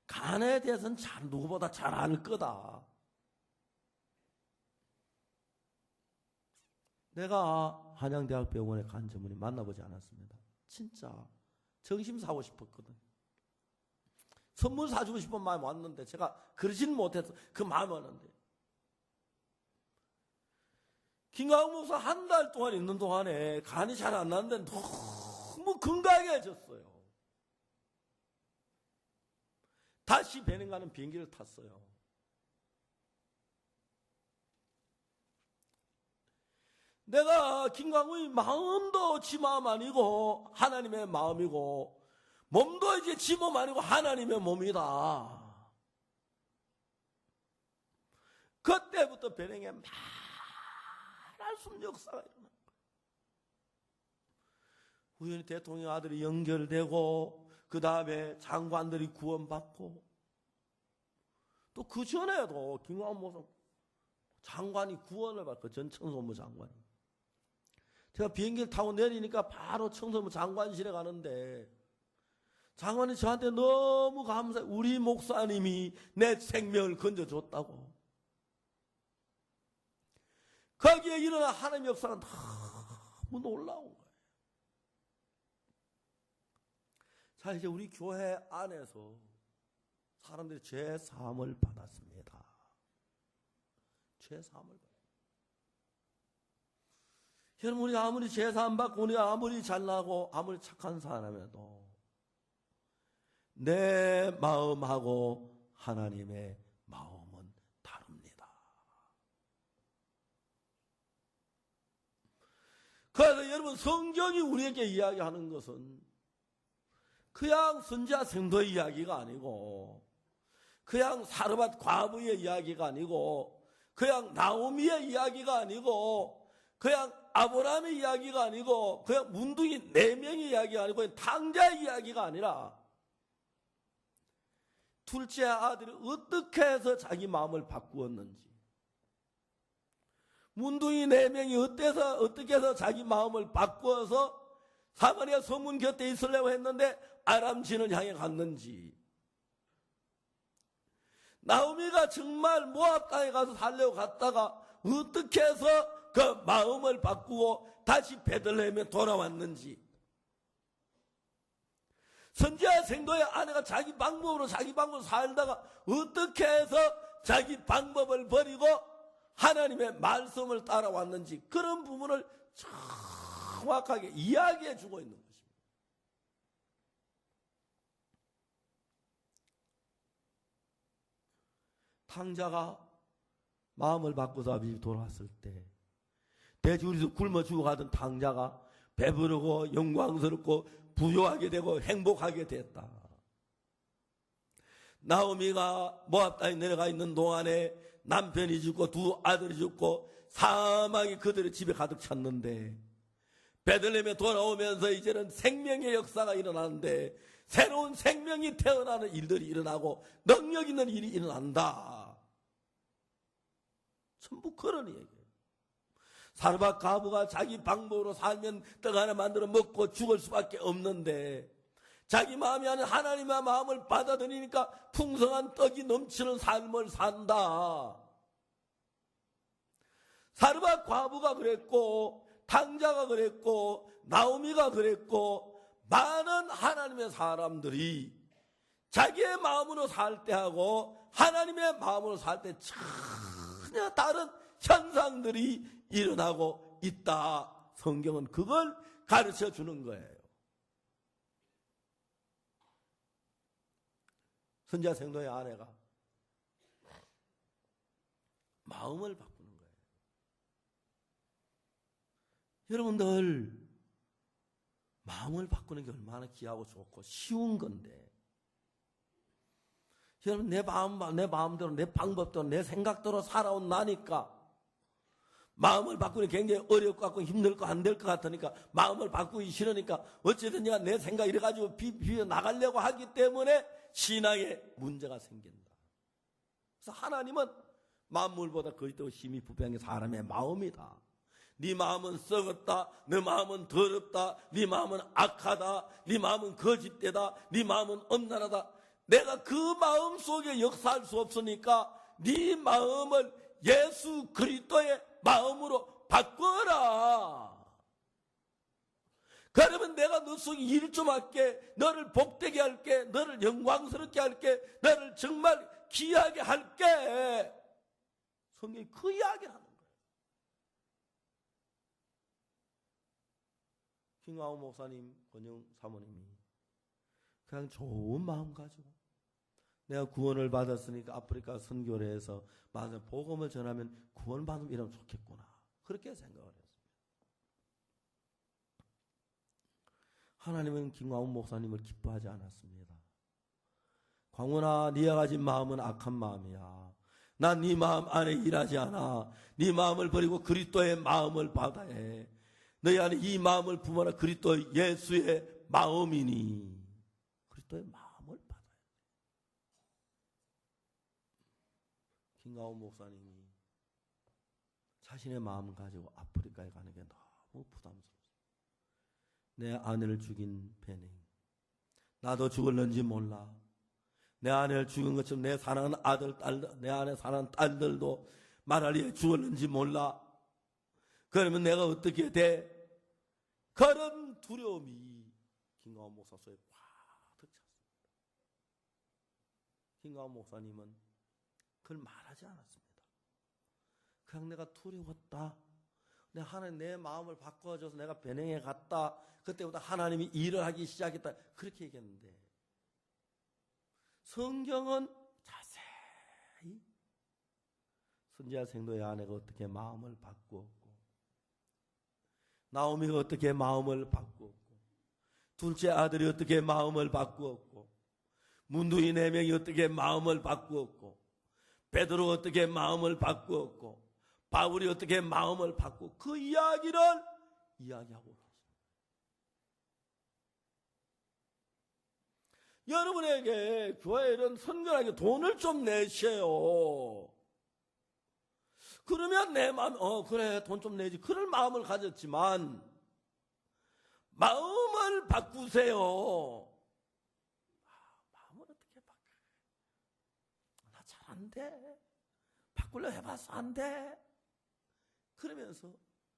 Speaker 1: 간에 대해서는 누구보다 잘 알 거다. 내가 한양대학병원에 간 전문의 만나보지 않았습니다. 진짜 정심 사고 싶었거든. 선물 사주고 싶은 마음이 왔는데 제가 그러지는 못해서 그 마음이 왔는데 김광훈 목사 한 달 동안 있는 동안에 간이 잘 안 났는데 너무 건강해졌어요. 다시 배낭 가는 비행기를 탔어요. 내가 김광훈의 마음도 지 마음 아니고 하나님의 마음이고 몸도 이제 지 몸 아니고 하나님의 몸이다. 그때부터 배낭에 말할 수 없는 역사가 일어난 거예요. 우연히 대통령 아들이 연결되고 그 다음에 장관들이 구원받고 또 그 전에도 김광훈 목사 장관이 구원을 받고 전 청소부 장관이 제가 비행기를 타고 내리니까 바로 청소부 장관실에 가는데 장관이 저한테 너무 감사해. 우리 목사님이 내 생명을 건져줬다고. 거기에 일어난 하나님의 역사가 너무 놀라운 거예요. 자, 이제 우리 교회 안에서 사람들이 죄 사함을 받았습니다. 죄 사함을 받았습니다. 여러분, 우리가 아무리 죄 사함 받고 우리가 아무리 잘나고 아무리 착한 사람이라도 내 마음하고 하나님의 마음은 다릅니다. 그래서 여러분, 성경이 우리에게 이야기하는 것은 그냥 선지자 성도의 이야기가 아니고 그냥 사르밧 과부의 이야기가 아니고, 그냥 나오미의 이야기가 아니고, 그냥 아브라함의 이야기가 아니고, 그냥 문둥이 4명의 이야기가 아니고, 그냥 탕자의 이야기가 아니라, 둘째 아들이 어떻게 해서 자기 마음을 바꾸었는지, 문둥이 4명이 어떻게 해서 자기 마음을 바꾸어서 사마리아 소문 곁에 있으려고 했는데 아람 진을 향해 갔는지, 나오미가 정말 모압 땅에 가서 살려고 갔다가 어떻게 해서 그 마음을 바꾸고 다시 베들레헴에 돌아왔는지, 선지자 생도의 아내가 자기 방법으로 살다가 어떻게 해서 자기 방법을 버리고 하나님의 말씀을 따라왔는지, 그런 부분을 정확하게 이야기해 주고 있는 것입니다. 탕자가 마음을 바꾸서 아버지 돌아왔을 때, 돼지우리에서 굶어 죽어가던 탕자가 배부르고 영광스럽고 부유하게 되고 행복하게 됐다. 나오미가 모압 땅에 내려가 있는 동안에 남편이 죽고 2 아들이 죽고 사망이 그들의 집에 가득 찼는데, 베들레헴에 돌아오면서 이제는 생명의 역사가 일어나는데, 새로운 생명이 태어나는 일들이 일어나고 능력 있는 일이 일어난다. 전부 그런 얘기예요. 사르밧 과부가 자기 방법으로 살면 떡 하나 만들어 먹고 죽을 수밖에 없는데, 자기 마음이 아닌 하나님의 마음을 받아들이니까 풍성한 떡이 넘치는 삶을 산다. 사르밧 과부가 그랬고, 탕자가 그랬고, 나오미가 그랬고, 많은 하나님의 사람들이 자기의 마음으로 살 때하고 하나님의 마음으로 살 때 전혀 다른 현상들이 일어나고 있다. 성경은 그걸 가르쳐 주는 거예요. 선지자 생도의 아내가 마음을 바꾸는 거예요. 여러분들, 마음을 바꾸는 게 얼마나 귀하고 좋고 쉬운 건데, 여러분, 내 마음대로, 내 방법대로, 내 생각대로 살아온 나니까 마음을 바꾸는 게 굉장히 어려울 것 같고 힘들 것, 안 될 것 같으니까, 마음을 바꾸기 싫으니까 어쨌든 내가 내 생각 이래가지고 비벼 나가려고 하기 때문에 신앙에 문제가 생긴다. 그래서 하나님은 만물보다 거짓되고 힘이 부패한 게 사람의 마음이다. 네 마음은 썩었다, 네 마음은 더럽다, 네 마음은 악하다, 네 마음은 거짓되다, 네 마음은 엄란하다. 내가 그 마음 속에 역사할 수 없으니까 네 마음을 예수 그리스도의 마음으로 바꿔라. 그러면 내가 너 속에 일 좀 할게, 너를 복되게 할게, 너를 영광스럽게 할게, 너를 정말 귀하게 할게. 성경이 그 이야기를 하는 거예요. 김광호 목사님, 권영 사모님이 그냥 좋은 마음 가지고, 내가 구원을 받았으니까 아프리카 선교를 해서 맞아 복음을 전하면 구원 받으면 이러면 좋겠구나, 그렇게 생각을 했습니다. 하나님은 김광훈 목사님을 기뻐하지 않았습니다. 광훈아, 네가 가진 마음은 악한 마음이야. 난 네 마음 안에 일하지 않아. 네 마음을 버리고 그리스도의 마음을 받아야 해. 너희 안에 이 마음을 품어라. 그리스도 예수의 마음이니. 그리스도의 마음을 받아야 해. 김광훈 목사님이 자신의 마음을 가지고 아프리카에 가는 게 너무 부담스러웠어요. 내 아내를 죽인 베냉, 나도 죽을는지 몰라. 내 아내를 죽인 것처럼 내 사랑하는 아들, 딸, 내 안에 사랑하는 딸들도 말할리에 죽었는지 몰라. 그러면 내가 어떻게 돼? 그런 두려움이 김광훈 목사 속에 꽉 찼습니다. 김광훈 목사님은 그걸 말하지 않았습니다. 그냥 내가 두려웠다, 하나님 내 마음을 바꿔줘서 내가 베냉에 갔다, 그때부터 하나님이 일을 하기 시작했다, 그렇게 얘기했는데, 성경은 자세히 선지자 생도의 아내가 어떻게 마음을 바꾸었고, 나오미가 어떻게 마음을 바꾸었고, 둘째 아들이 어떻게 마음을 바꾸었고, 문두이 4명이 어떻게 마음을 바꾸었고, 베드로 어떻게 마음을 바꾸었고, 바울이 어떻게 마음을 바꾸고, 그 이야기를 이야기하고 있습니다. 여러분에게 교회는 선교하게 돈을 좀 내셔요. 그러면 내 마음, 그래, 돈 좀 내지. 그럴 마음을 가졌지만, 마음을 바꾸세요. 마음을 어떻게 바꿔? 나 잘 안 돼. 바꾸려 해봐서 안 돼. 그러면서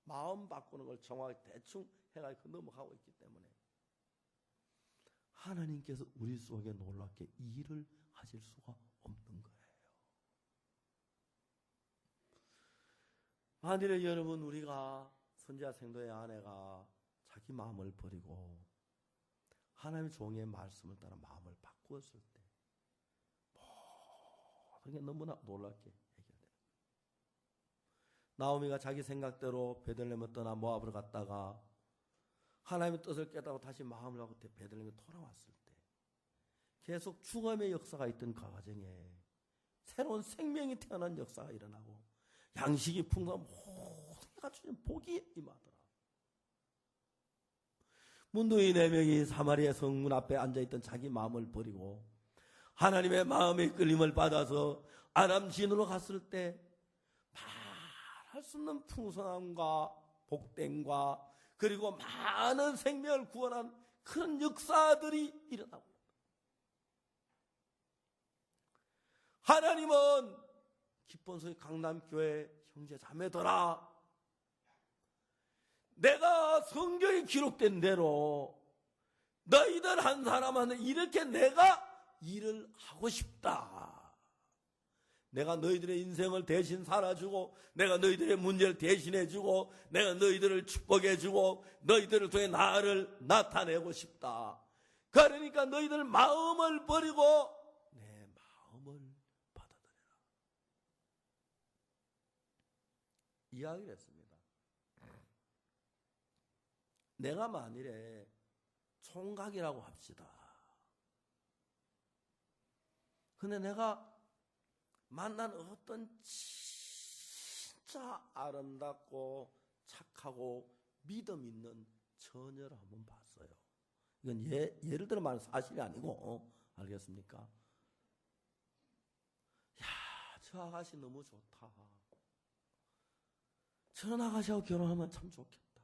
Speaker 1: 마음 바꾸는 걸 정확히 대충 해가지고 넘어가고 있기 때문에 하나님께서 우리 속에 놀랍게 일을 하실 수가 없는 거예요. 만일에 여러분 우리가 선지자 생도의 아내가 자기 마음을 버리고 하나님의 종의 말씀을 따라 마음을 바꾸었을 때 모든 게 너무나 놀랍게 해결돼요. 나오미가 자기 생각대로 베들레헴을 떠나 모압으로 갔다가 하나님의 뜻을 깨닫고 다시 마음을 하고 베들레헴에 돌아왔을 때 계속 죽음의 역사가 있던 그 과정에 새로운 생명이 태어난 역사가 일어나고 양식이 풍성한 모든 게 갖추어진 복이 임하더라. 문두이 4명이 사마리아 성문 앞에 앉아있던 자기 마음을 버리고 하나님의 마음의 끌림을 받아서 아람 진으로 갔을 때 말할 수 없는 풍성함과 복됨과 그리고 많은 생명을 구원한 그런 역사들이 일어나고 하나님은 기쁜 소리 강남교회 형제 자매들아, 내가 성경에 기록된 대로 너희들 한 사람한테 이렇게 내가 일을 하고 싶다. 내가 너희들의 인생을 대신 살아주고 내가 너희들의 문제를 대신해주고 내가 너희들을 축복해주고 너희들을 통해 나를 나타내고 싶다. 그러니까 너희들 마음을 버리고 내 마음을 받아들여라. 이야기를 했습니다. 내가 만일에 총각이라고 합시다. 근데 내가 만난 어떤 진짜 아름답고 착하고 믿음 있는 처녀를 한번 봤어요. 이건 예를 들어 말하는 사실이 아니고, 알겠습니까? 야, 저 아가씨 너무 좋다. 저런 아가씨하고 결혼하면 참 좋겠다.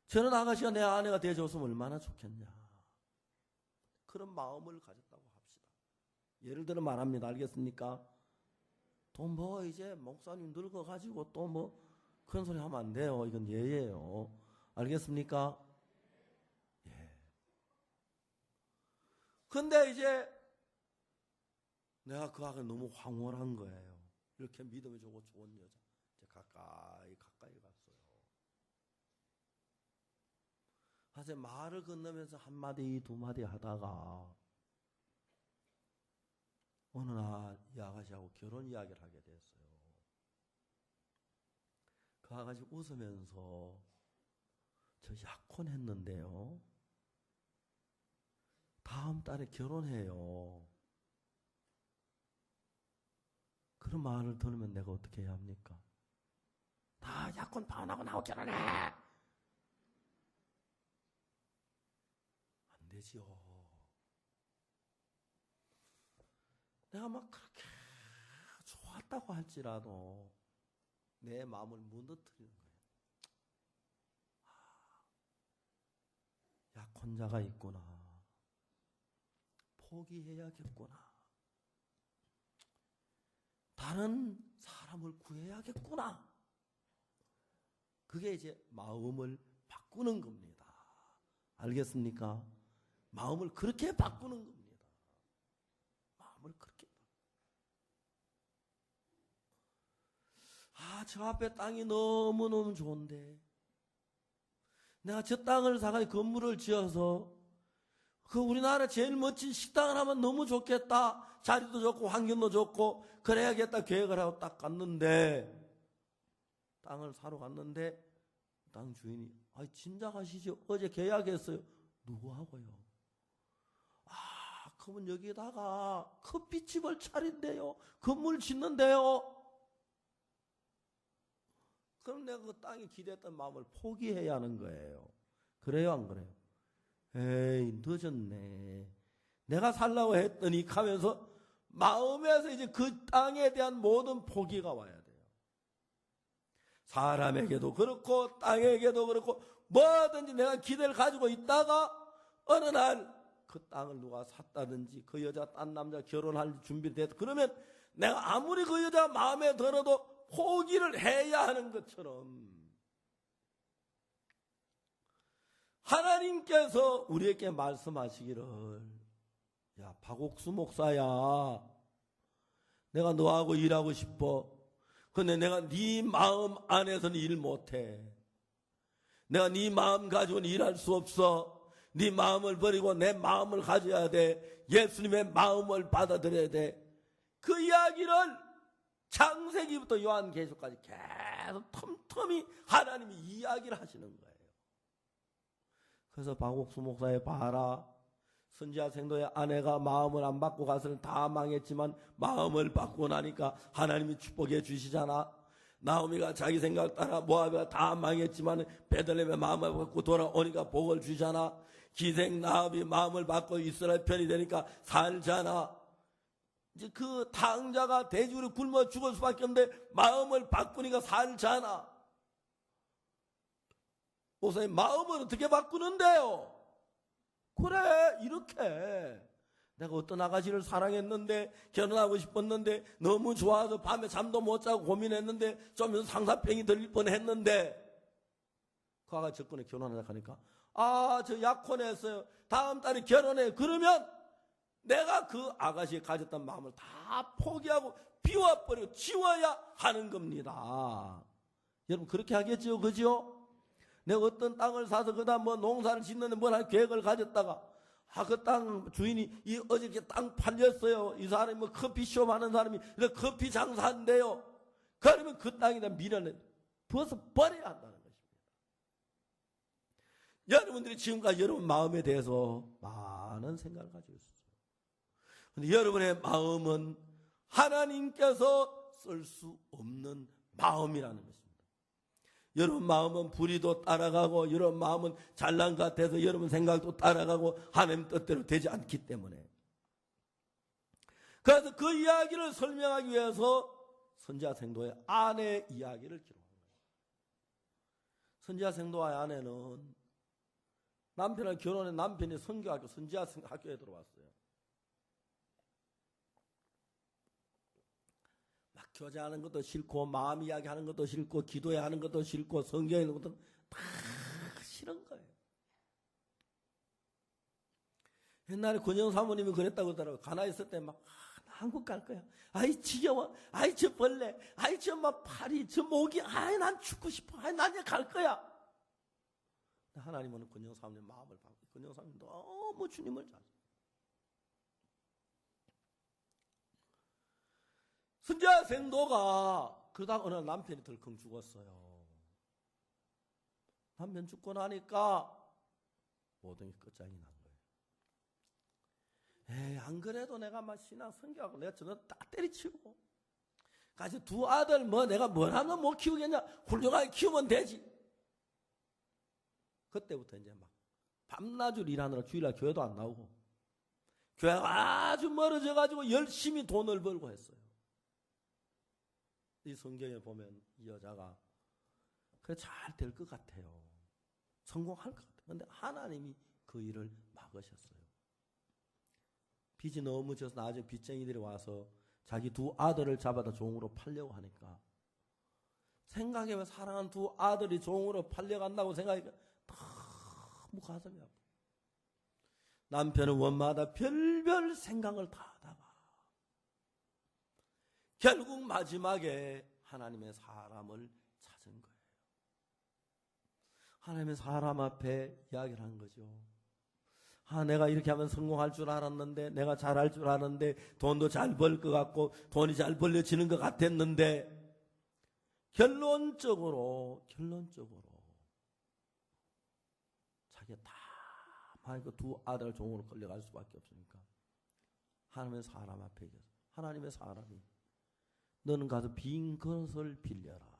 Speaker 1: 저런 아가씨가 내 아내가 되어줬으면 얼마나 좋겠냐. 그런 마음을 가졌다고 합시다. 예를 들어 말합니다. 알겠습니까? 또 뭐 이제 목사님 늙어가지고 또 뭐 그런 소리 하면 안 돼요. 이건 예예요. 알겠습니까? 예. 근데 이제 내가 그 아가 너무 황홀한 거예요. 이렇게 믿음이 좋고 좋은 여자. 이제 가까이 갔어요. 사실 말을 건너면서 한마디 두 마디 하다가 어느 날 이 아가씨하고 결혼 이야기를 하게 됐어요. 그 아가씨 웃으면서 저 약혼했는데요. 다음 달에 결혼해요. 그런 말을 들으면 내가 어떻게 해야 합니까? 다 약혼 파혼하고 나하고 결혼해! 안 되지요. 내가 막 그렇게 좋았다고 할지라도 내 마음을 무너뜨리는 거예요. 약혼자가 있구나. 포기해야겠구나. 다른 사람을 구해야겠구나. 그게 이제 마음을 바꾸는 겁니다. 알겠습니까? 마음을 그렇게 바꾸는 겁니다. 마음을 그렇게. 저 앞에 땅이 너무너무 좋은데 내가 저 땅을 사가지고 건물을 지어서 그 우리나라 제일 멋진 식당을 하면 너무 좋겠다. 자리도 좋고 환경도 좋고 그래야겠다 계획을 하고 딱 갔는데 땅을 사러 갔는데 땅 주인이 진작 하시죠. 어제 계약했어요. 누구하고요? 그러면 여기에다가 커피집을 차린대요. 건물 짓는데요. 그럼 내가 그 땅에 기대했던 마음을 포기해야 하는 거예요. 그래요, 안 그래요? 에이, 늦었네. 내가 살라고 했더니 하면서 마음에서 이제 그 땅에 대한 모든 포기가 와야 돼요. 사람에게도 그렇고 땅에게도 그렇고 뭐든지 내가 기대를 가지고 있다가 어느 날 그 땅을 누가 샀다든지 그 여자 딴 남자 결혼할 준비를 됐다 그러면 내가 아무리 그 여자 마음에 들어도 포기를 해야 하는 것처럼 하나님께서 우리에게 말씀하시기를 야 박옥수 목사야 내가 너하고 일하고 싶어. 근데 내가 네 마음 안에서는 일 못해. 내가 네 마음 가지고는 일할 수 없어. 네 마음을 버리고 내 마음을 가져야 돼. 예수님의 마음을 받아들여야 돼. 그 이야기를 창세기부터 요한계시록까지 계속 틈틈이 하나님이 이야기를 하시는 거예요. 그래서 박옥수 목사의 봐라. 선지자 생도의 아내가 마음을 안 받고 가서는 다 망했지만 마음을 받고 나니까 하나님이 축복해 주시잖아. 나오미가 자기 생각 따라 모압이가 다 망했지만 베들레헴의 마음을 받고 돌아오니까 복을 주잖아. 기생 나합이 마음을 받고 이스라엘 편이 되니까 살잖아. 이제 그 탕자가 돼지로 굶어 죽을 수밖에 없는데 마음을 바꾸니까 살잖아. 목사님 마음을 어떻게 바꾸는데요? 그래 이렇게 내가 어떤 아가씨를 사랑했는데 결혼하고 싶었는데 너무 좋아서 밤에 잠도 못 자고 고민했는데 좀 상사병이 들릴 뻔했는데 그 아가씨 접근에 결혼하자 하니까 저 약혼했어요. 다음 달에 결혼해. 그러면 내가 그 아가씨에 가졌던 마음을 다 포기하고 비워버리고 지워야 하는 겁니다. 여러분 그렇게 하겠죠, 그죠? 내가 어떤 땅을 사서 그다음 뭐 농사를 짓는데 뭘 할 계획을 가졌다가 그 땅 주인이 어저께 땅 팔렸어요. 이 사람이 뭐 커피숍 하는 사람이 커피 장사한대요. 그러면 그 땅에다 미련을 부어서 버려야 한다는 것입니다. 여러분들이 지금까지 여러분 마음에 대해서 많은 생각을 가지고 있어요. 그런데 여러분의 마음은 하나님께서 쓸 수 없는 마음이라는 것입니다. 여러분 마음은 불의도 따라가고 여러분 마음은 잘난 것 같아서 여러분 생각도 따라가고 하나님 뜻대로 되지 않기 때문에 그래서 그 이야기를 설명하기 위해서 선지자 생도의 아내 이야기를 기록한 거예요. 선지자 생도의 아내는 남편을 결혼해 남편이 선교학교 선지자 학교에 들어왔어요. 막 교제하는 것도 싫고 마음 이야기하는 것도 싫고 기도해 하는 것도 싫고 성경에 있는 것도 다 싫은 거예요. 옛날에 권영 사모님이 그랬다고 하더라고요. 가나에 있을 때 막 한국 갈 거야. 아이 지겨워. 아이 저 벌레. 아이 저 막 파리. 저 모기. 아이 난 죽고 싶어. 아이 난 이제 갈 거야. 하나님은 권영 사모님 마음을 받고 권영 사모님 너무 주님을 잘 선지자 생도가 그러다가 어느 날 남편이 덜컹 죽었어요. 남편 죽고 나니까 모든 게 끝장이 난 거예요. 에이, 안 그래도 내가 막 신앙 선교하고 내가 저는 딱 때리치고 가서 두 아들 뭐 내가 뭘 하면 못 키우겠냐. 훌륭하게 키우면 되지. 그때부터 이제 막 밤낮을 일하느라 주일날 교회도 안 나오고 교회가 아주 멀어져가지고 열심히 돈을 벌고 했어요. 이 성경에 보면 이 여자가 그래 잘 될 것 같아요. 성공할 것 같아요. 그런데 하나님이 그 일을 막으셨어요. 빚이 너무 져서 나중에 빚쟁이들이 와서 자기 두 아들을 잡아다 종으로 팔려고 하니까 생각해보면 사랑하는 두 아들이 종으로 팔려간다고 생각하니까 너무 가슴이 아파. 남편은 원마다 별별 생각을 다 하다가 결국 마지막에 하나님의 사람을 찾은 거예요. 하나님의 사람 앞에 이야기를 한 거죠. 내가 이렇게 하면 성공할 줄 알았는데 내가 잘할 줄 알았는데 돈도 잘 벌 것 같고 돈이 잘 벌려지는 것 같았는데 결론적으로 자기가 다 만약 그 두 아들 종으로 끌려갈 수밖에 없으니까 하나님의 사람 앞에 계서 하나님의 사람이 너는 가서 빈 그릇을 빌려라.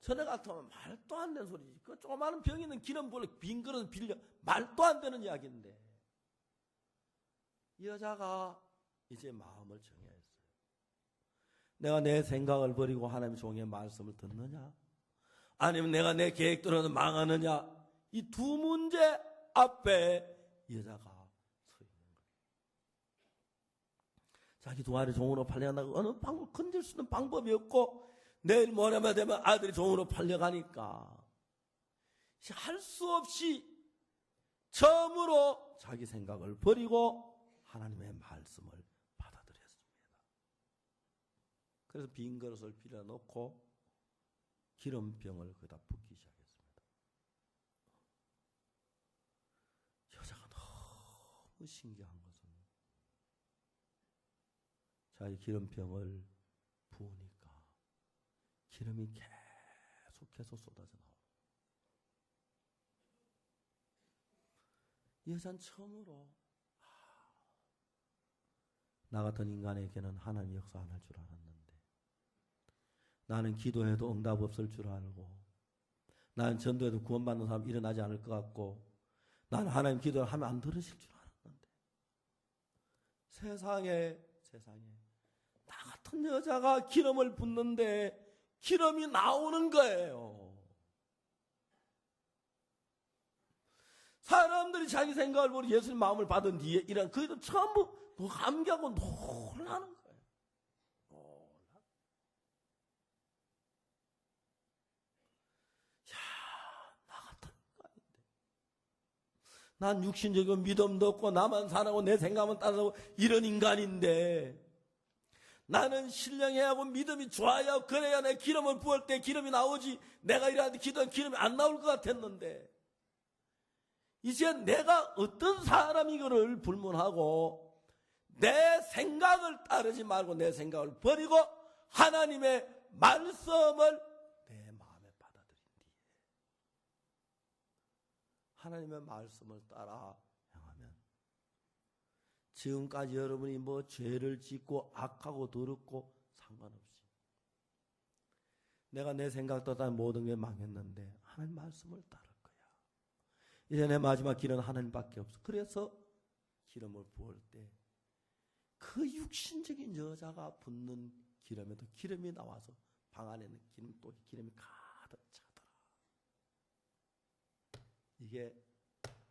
Speaker 1: 전에 같으면 말도 안 되는 소리지. 그 조그마한 병이 있는 기름 부을래 빈 그릇을 빌려. 말도 안 되는 이야기인데 이 여자가 이제 마음을 정해야 했어요. 내가 내 생각을 버리고 하나님의 종의 말씀을 듣느냐? 아니면 내가 내 계획대로 망하느냐? 이 두 문제 앞에 이 여자가 서 있는 거예요. 자기 두 아들이 종으로 팔려간다고 어느 방법 건질 수 있는 방법이 없고 내일 모레만 되면 아들이 종으로 팔려가니까 할 수 없이 처음으로 자기 생각을 버리고 하나님의 말씀을 받아들였습니다. 그래서 빈 그릇을 빌어놓고 기름병을 거기다 붓기 시작했습니다. 여자가 너무 신기한 것은 자기 기름병을 부으니까 기름이 계속해서 쏟아져 나옵니다. 이 여자는 처음으로 나 같은 인간에게는 하나님 역사 안 할 줄 알았는데 나는 기도해도 응답 없을 줄 알고 나는 전도해도 구원받는 사람 일어나지 않을 것 같고 나는 하나님 기도를 하면 안 들으실 줄 알았는데 세상에 나 같은 여자가 기름을 붓는데 기름이 나오는 거예요. 사람들이 자기 생각을 보고 예수님 마음을 받은 뒤에 이런 그들도 전부 감격하고 놀라는 거예요. 나 같은 인간인데 난 육신적인 믿음도 없고 나만 살아고 내 생각만 따라서 이런 인간인데 나는 신령해야 하고 믿음이 좋아야 하고 그래야 내 기름을 부을 때 기름이 나오지 내가 이러한테 기도한 기름이 안 나올 것 같았는데 이제 내가 어떤 사람이거를 불문하고 내 생각을 따르지 말고 내 생각을 버리고 하나님의 말씀을 내 마음에 받아들인 뒤에 하나님의 말씀을 따라 행하면 지금까지 여러분이 뭐 죄를 짓고 악하고 더럽고 상관없이 내가 내 생각도 다 모든 게 망했는데 하나님 말씀을 따를 거야. 이제 내 마지막 길은 하나님밖에 없어. 그래서 기름을 부을 때 그 육신적인 여자가 붓는 기름에도 기름이 나와서 방 안에는 기름이 가득 차더라. 이게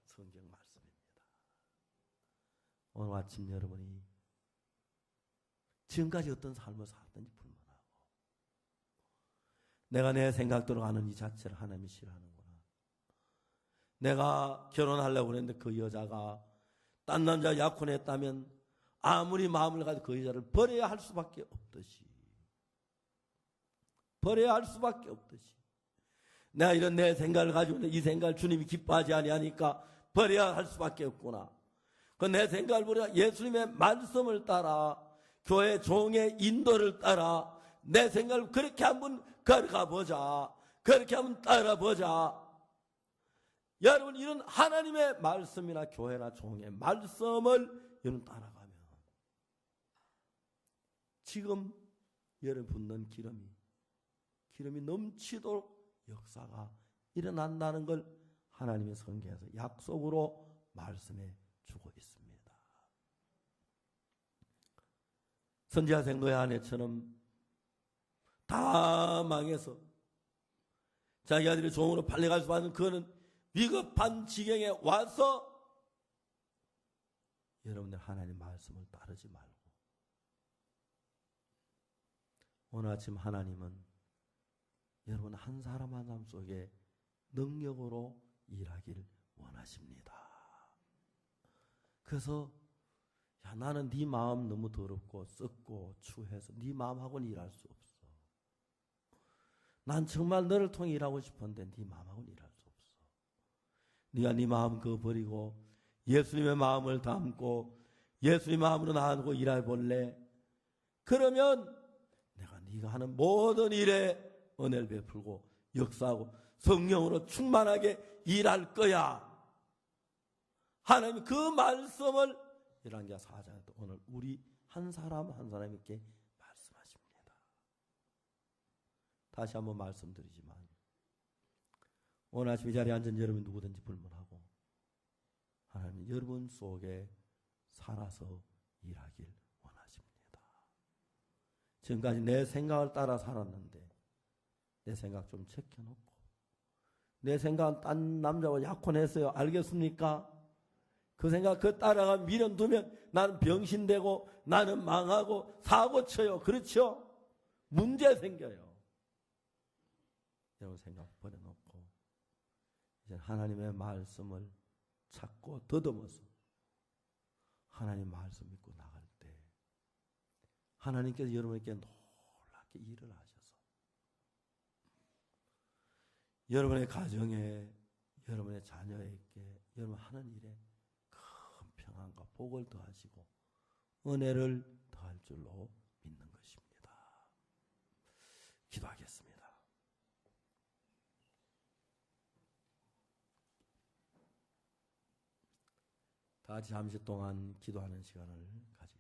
Speaker 1: 성경 말씀입니다. 오늘 아침 여러분이 지금까지 어떤 삶을 살았는지 불문하고 내가 내 생각대로 가는 이 자체를 하나님이 싫어하는구나. 내가 결혼하려고 했는데 그 여자가 딴 남자 약혼했다면 아무리 마음을 가지고 그 여자를 버려야 할 수밖에 없듯이 내가 이런 내 생각을 가지고 있는데 이 생각을 주님이 기뻐하지 아니하니까 버려야 할 수밖에 없구나. 그 내 생각을 버려 예수님의 말씀을 따라 교회 종의 인도를 따라 내 생각을 그렇게 한번 걸어가 보자. 그렇게 한번 따라보자. 여러분 이런 하나님의 말씀이나 교회나 종의 말씀을 여러분 따라가면 지금 여러분 붓는 기름이 넘치도록 역사가 일어난다는 걸 하나님의 성경에서 약속으로 말씀해 주고 있습니다. 선지자 생도의 아내처럼 다 망해서 자기 아들이 종으로 팔려갈 수 있는 그는 위급한 지경에 와서 여러분들 하나님 말씀을 따르지 말고 오늘 아침 하나님은 여러분 한 사람 한 사람 속에 능력으로 일하길 원하십니다. 그래서 나는 네 마음 너무 더럽고 썩고 추해서 네 마음하고는 일할 수 없어. 난 정말 너를 통해 일하고 싶은데 네 마음하고는 일할 수 없어. 네가 네 마음 그거 버리고 예수님의 마음을 담고 예수님의 마음으로 나누고 일해볼래? 그러면 내가 네가 하는 모든 일에 은혜를 베풀고 역사하고 성령으로 충만하게 일할 거야. 하나님 그 말씀을 열왕기하 4장에도 오늘 우리 한 사람 한 사람에게 말씀하십니다. 다시 한번 말씀드리지만 오늘 아침 이 자리에 앉은 여러분 누구든지 불문하고 하나님 여러분 속에 살아서 일하길 원하십니다. 지금까지 내 생각을 따라 살았는데 내 생각 좀 제껴놓고 내 생각은 딴 남자와 약혼했어요. 알겠습니까? 그 생각 그 따라가 미련두면 나는 병신되고 나는 망하고 사고쳐요. 그렇죠? 문제 생겨요. 여러분 생각 버려놓고 이제 하나님의 말씀을 찾고 더듬어서 하나님 말씀 믿고 나갈 때 하나님께서 여러분에게 놀랍게 일을 하셔서 여러분의 가정에 여러분의 자녀에게 여러분 하는 일에 큰 평안과 복을 더하시고 은혜를 더할 줄로 믿는 것입니다. 기도하겠습니다. 다 같이 잠시 동안 기도하는 시간을 가지겠습니다.